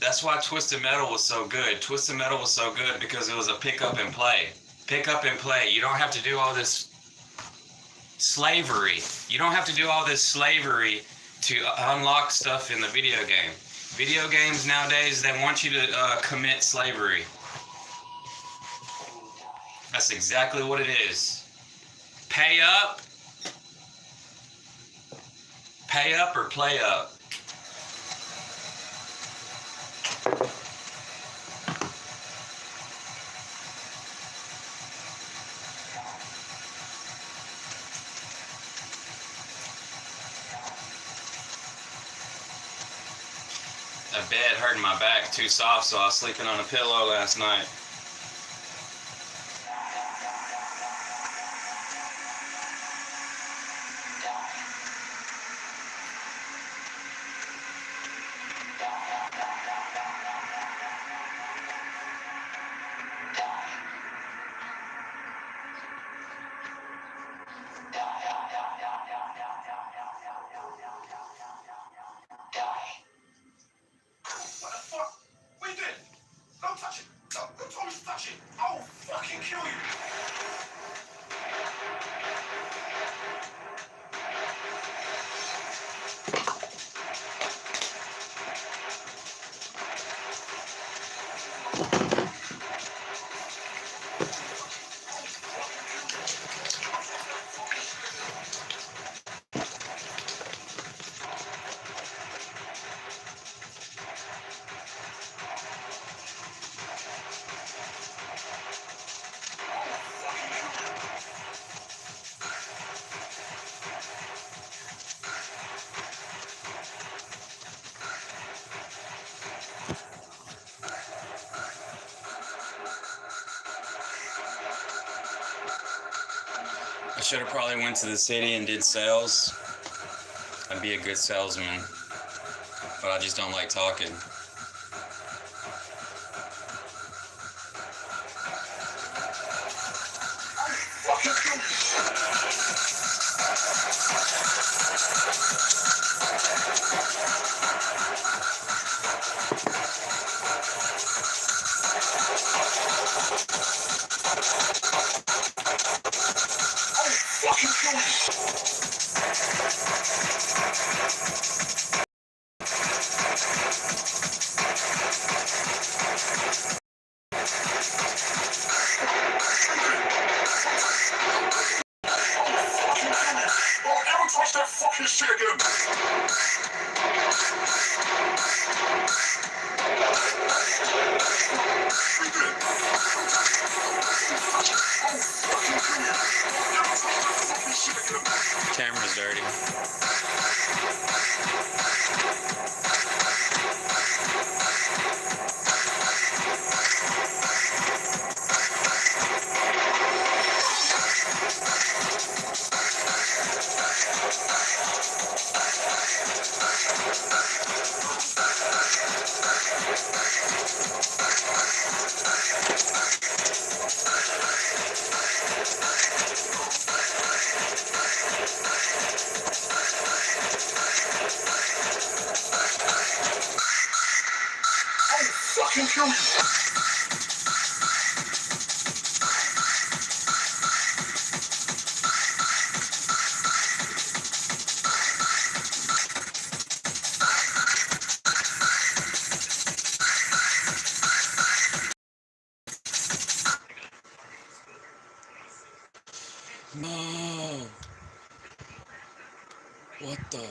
That's why Twisted Metal was so good. Twisted Metal was so good because it was a pick up and play. Pick up and play. You don't have to do all this slavery. You don't have to do all this slavery to unlock stuff in the video game. Video games nowadays, they want you to commit slavery. That's exactly what it is. Pay up. Pay up or play up. The bed hurting my back too soft, so I was sleeping on a pillow last night. I should have probably went to the city and did sales. I'd be a good salesman, but I just don't like talking. Camera's dirty. Fucking kill you! No. What the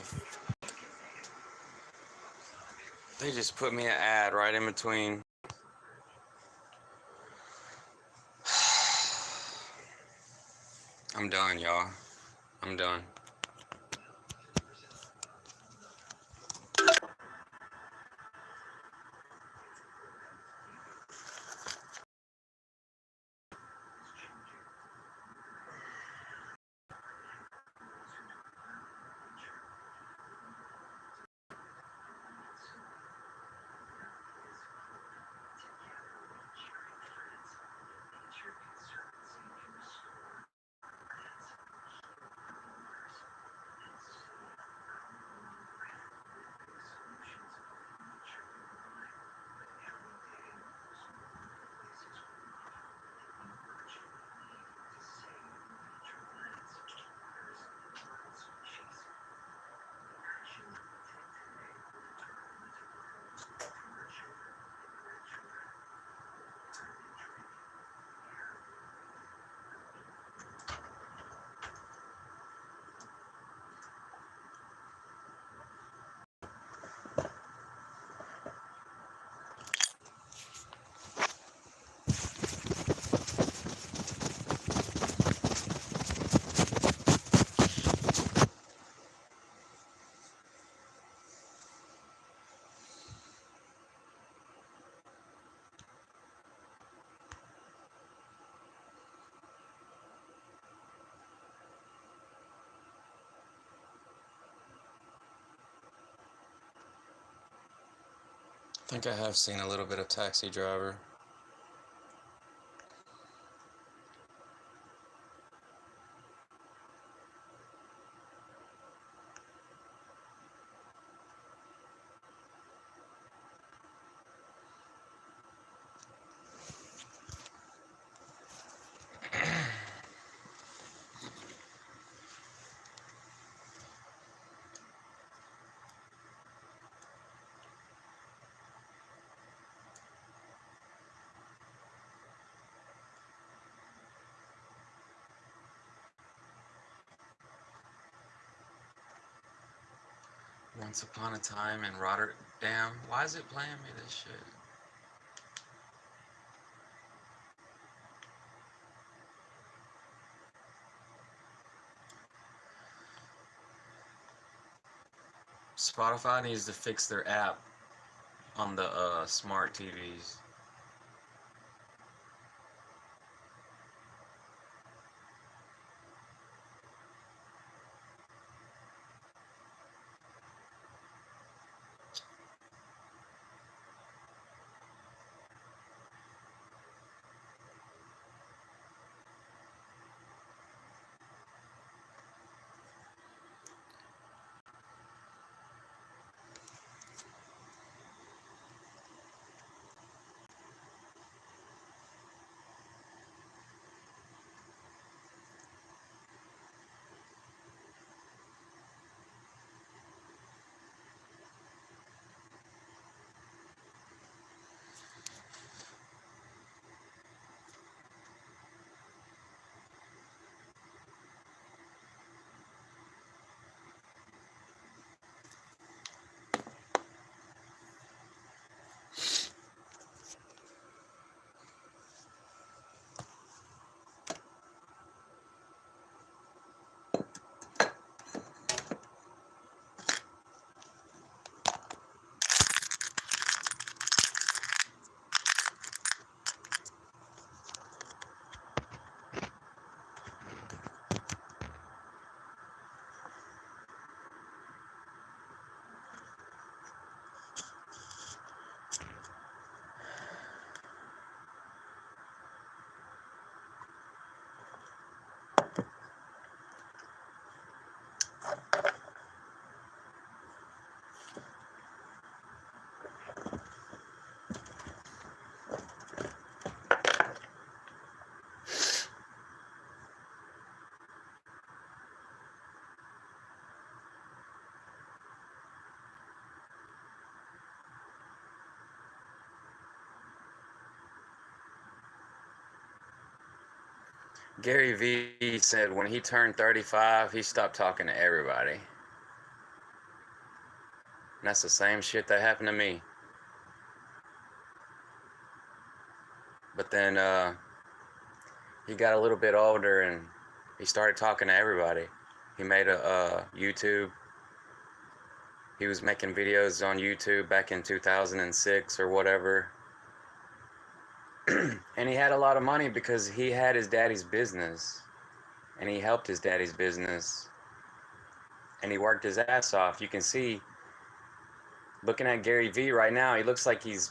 They just put me an ad right in between. I'm done, y'all. I'm done. I think I have seen a little bit of Taxi Driver. Once Upon a Time in Rotterdam. Why is it playing me this shit? Spotify needs to fix their app on the smart TVs. Gary Vee said when he turned 35, he stopped talking to everybody. And that's the same shit that happened to me. But then he got a little bit older and he started talking to everybody. He made a YouTube. He was making videos on YouTube back in 2006 or whatever. And he had a lot of money because he had his daddy's business. And he helped his daddy's business. And he worked his ass off. You can see, looking at Gary Vee right now, he looks like he's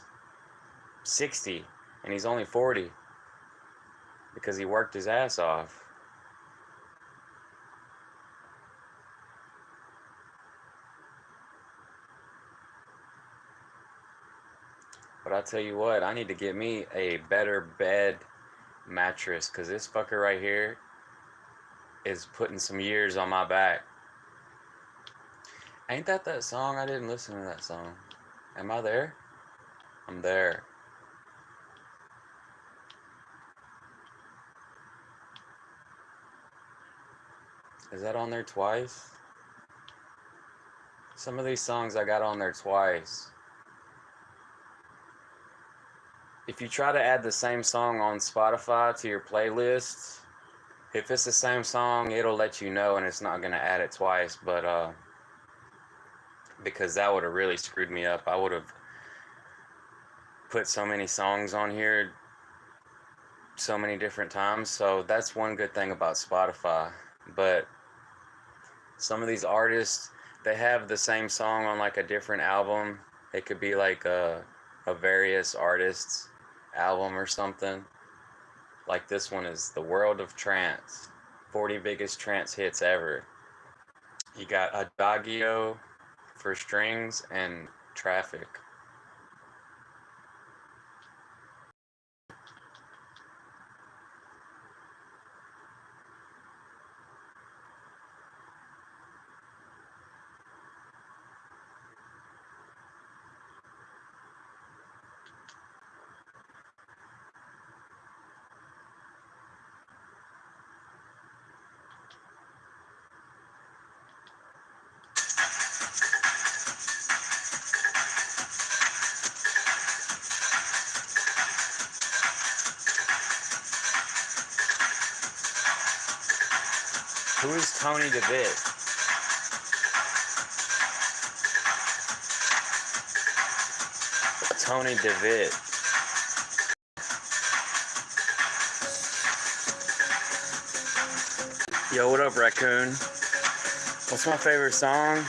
60 and he's only 40 because he worked his ass off. But I'll tell you what, I need to get me a better bed mattress because this fucker right here is putting some years on my back. Ain't that song? I didn't listen to that song. Am I there? I'm there. Is that on there twice? Some of these songs I got on there twice. If you try to add the same song on Spotify to your playlist, if it's the same song, it'll let you know and it's not going to add it twice. But because that would have really screwed me up. I would have put so many songs on here so many different times. So that's one good thing about Spotify. But some of these artists, they have the same song on like a different album. It could be like a various artists album or something. Like this one is The World of Trance, 40 biggest trance hits ever. You got Adagio for strings and Traffic. Who is Tony DeVitt? Tony DeVitt. Yo, what up, Raccoon? What's my favorite song?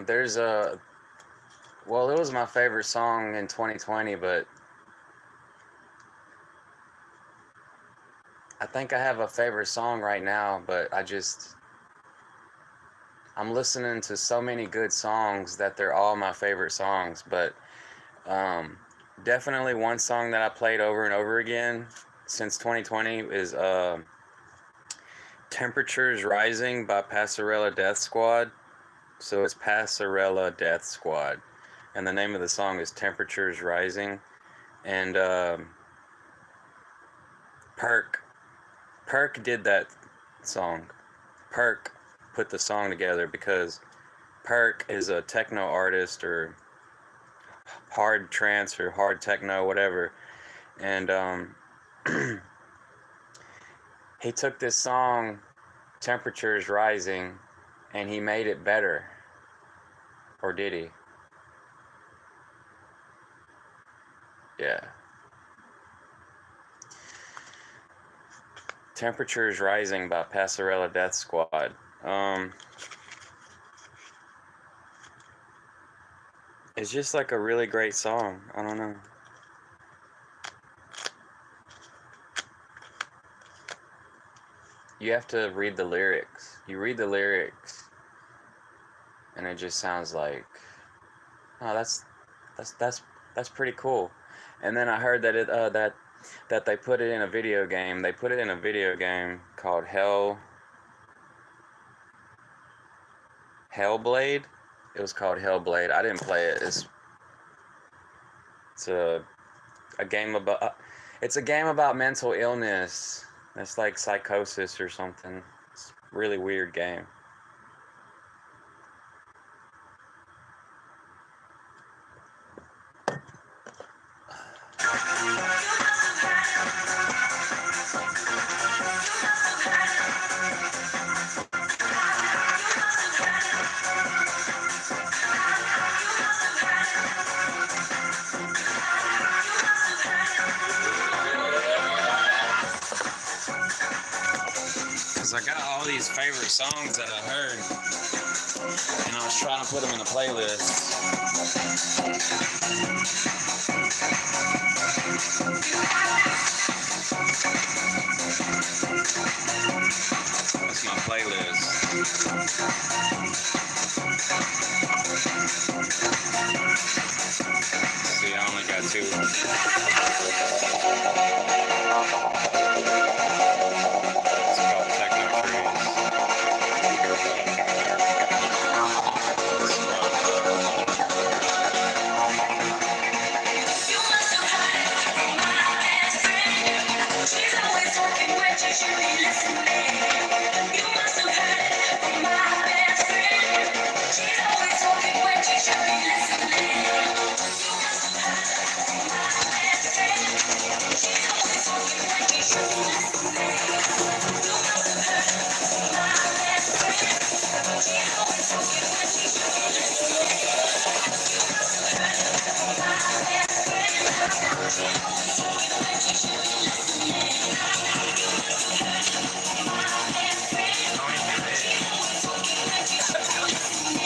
There's a, well, it was my favorite song in 2020, but I think I have a favorite song right now, but I'm listening to so many good songs that they're all my favorite songs, but definitely one song that I played over and over again since 2020 is Temperatures Rising by Passarella Death Squad. So it's Passarella Death Squad. And the name of the song is Temperatures Rising. And Perk did that song. Perk put the song together because Perk is a techno artist or hard trance or hard techno, whatever. And he took this song, Temperatures Rising, and he made it better. Or did he? Yeah. Temperatures Rising by Passarella Death Squad. It's just like a really great song. I don't know. You have to read the lyrics. You read the lyrics, and it just sounds like, oh, that's pretty cool. And then I heard that that they put it in a video game. They put it in a video game called Hellblade. It was called Hellblade. I didn't play it. It's a game about it's a game about mental illness. It's like psychosis or something. It's a really weird game. Because I got all these favorite songs that I heard, and I was trying to put them in a playlist. That's my playlist. See, I only got two. It's called Techno Trees. She's always talking when she should be listening. You must have heard it from my best friend. She's always talking when she should be listening. You must have heard it from my best friend. She's always talking when she should be listening. You must have heard it from my best friend. She's always talking when she should be listening. You must have heard it from my best friend. She's always talking when she should be listening.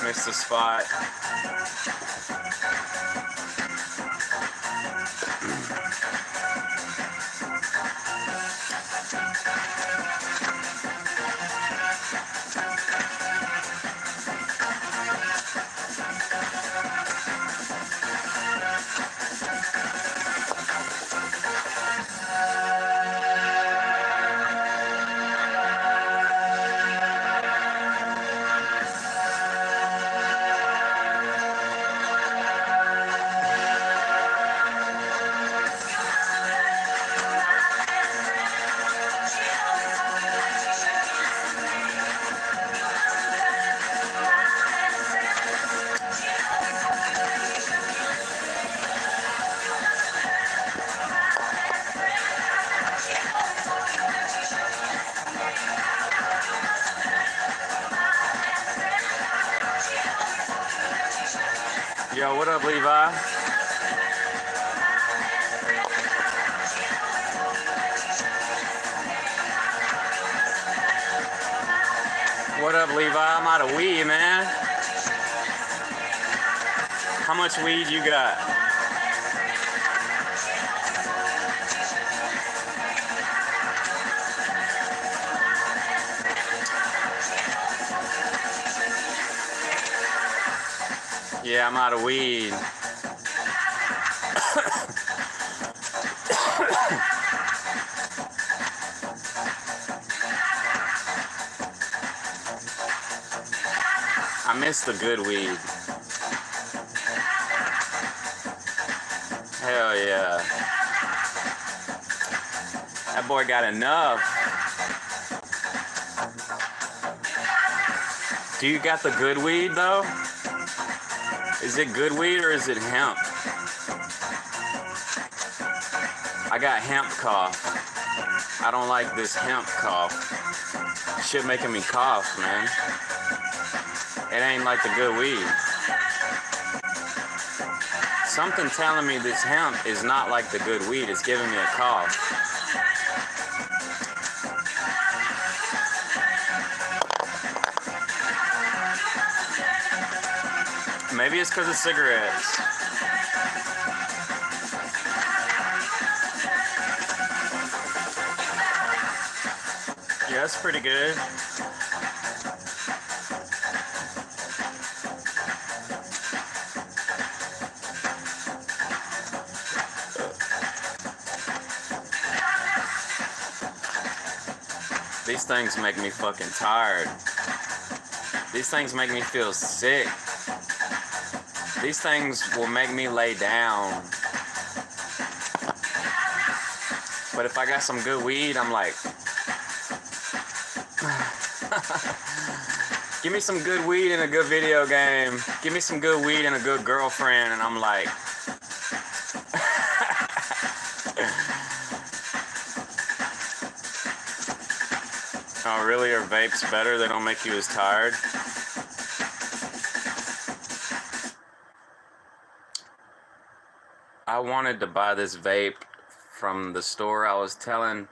Missed the spot. Yo, what up, Levi? What up, Levi? I'm out of weed, man. How much weed you got? Yeah, I'm out of weed. I miss the good weed. Hell yeah. That boy got enough. Do you got the good weed though? Is it good weed or is it hemp? I got hemp cough. I don't like this hemp cough. Shit making me cough, man. It ain't like the good weed. Something telling me this hemp is not like the good weed. It's giving me a cough. Maybe it's because of cigarettes. Yeah, that's pretty good. These things make me fucking tired. These things make me feel sick. These things will make me lay down. But if I got some good weed, I'm like, give me some good weed and a good video game. Give me some good weed and a good girlfriend. And I'm like, oh, really? Are vapes better? They don't make you as tired? I wanted to buy this vape from the store. I was telling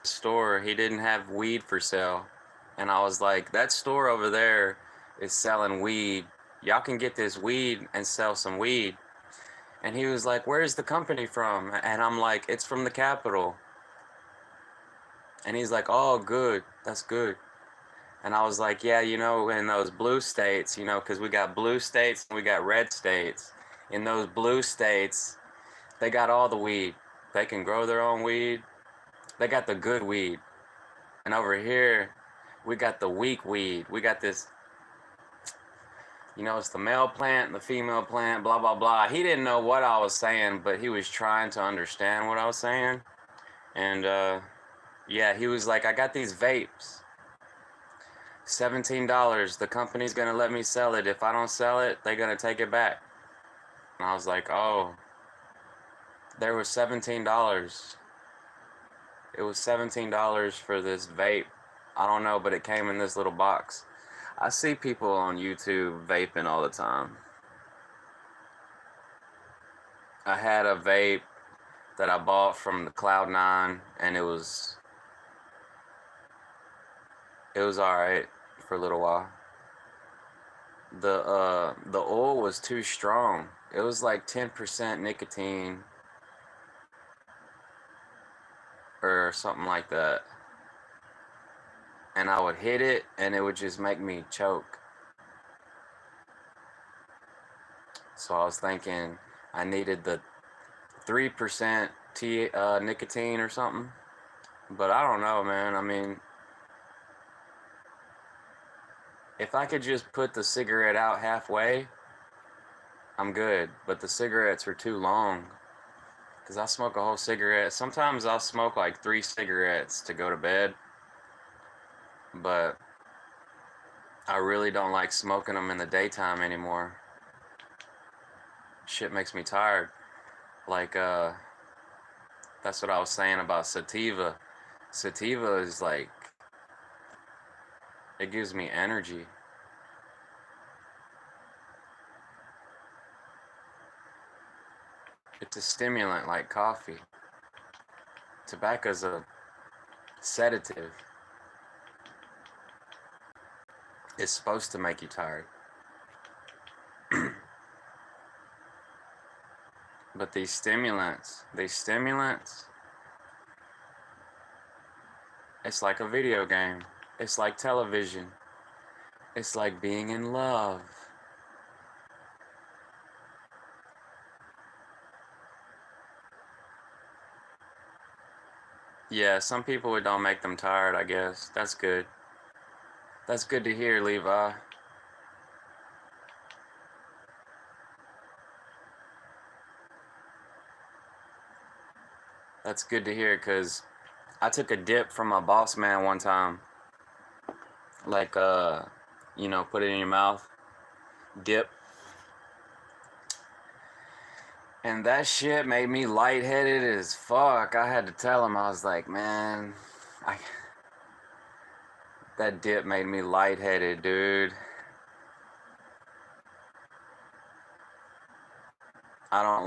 store he didn't have weed for sale. And I was like, that store over there is selling weed. Y'all can get this weed and sell some weed. And he was like, where's the company from? And I'm like, it's from the Capitol. And he's like, oh, good. That's good. And I was like, yeah, you know, in those blue states, you know, because we got blue states and we got red states. In those blue states, they got all the weed. They can grow their own weed. They got the good weed. And over here, we got the weak weed. We got this, you know, it's the male plant and the female plant, blah, blah, blah. He didn't know what I was saying, but he was trying to understand what I was saying. And, yeah, he was like, I got these vapes. $17. The company's gonna let me sell it. If I don't sell it, they're gonna take it back. And I was like, oh, there was $17. It was $17 for this vape. I don't know, but it came in this little box. I see people on YouTube vaping all the time. I had a vape that I bought from the Cloud9, and it was alright for a little while. The oil was too strong. It was like 10% nicotine or something like that. And I would hit it and it would just make me choke. So I was thinking I needed the 3% nicotine or something. But I don't know, man. I mean, if I could just put the cigarette out halfway, I'm good. But the cigarettes are too long. Because I smoke a whole cigarette. Sometimes I'll smoke like 3 cigarettes to go to bed. But I really don't like smoking them in the daytime anymore. Shit makes me tired. Like, that's what I was saying about sativa. Sativa is like, it gives me energy. It's a stimulant like coffee. Tobacco's a sedative. It's supposed to make you tired. But these stimulants, it's like a video game. It's like television. It's like being in love. Yeah, some people it don't make them tired, I guess. That's good. That's good to hear, Levi. That's good to hear, because I took a dip from my boss man one time. Like, put it in your mouth. Dip. And that shit made me lightheaded as fuck. I had to tell him, I was like, man, I, that dip made me lightheaded, dude. I don't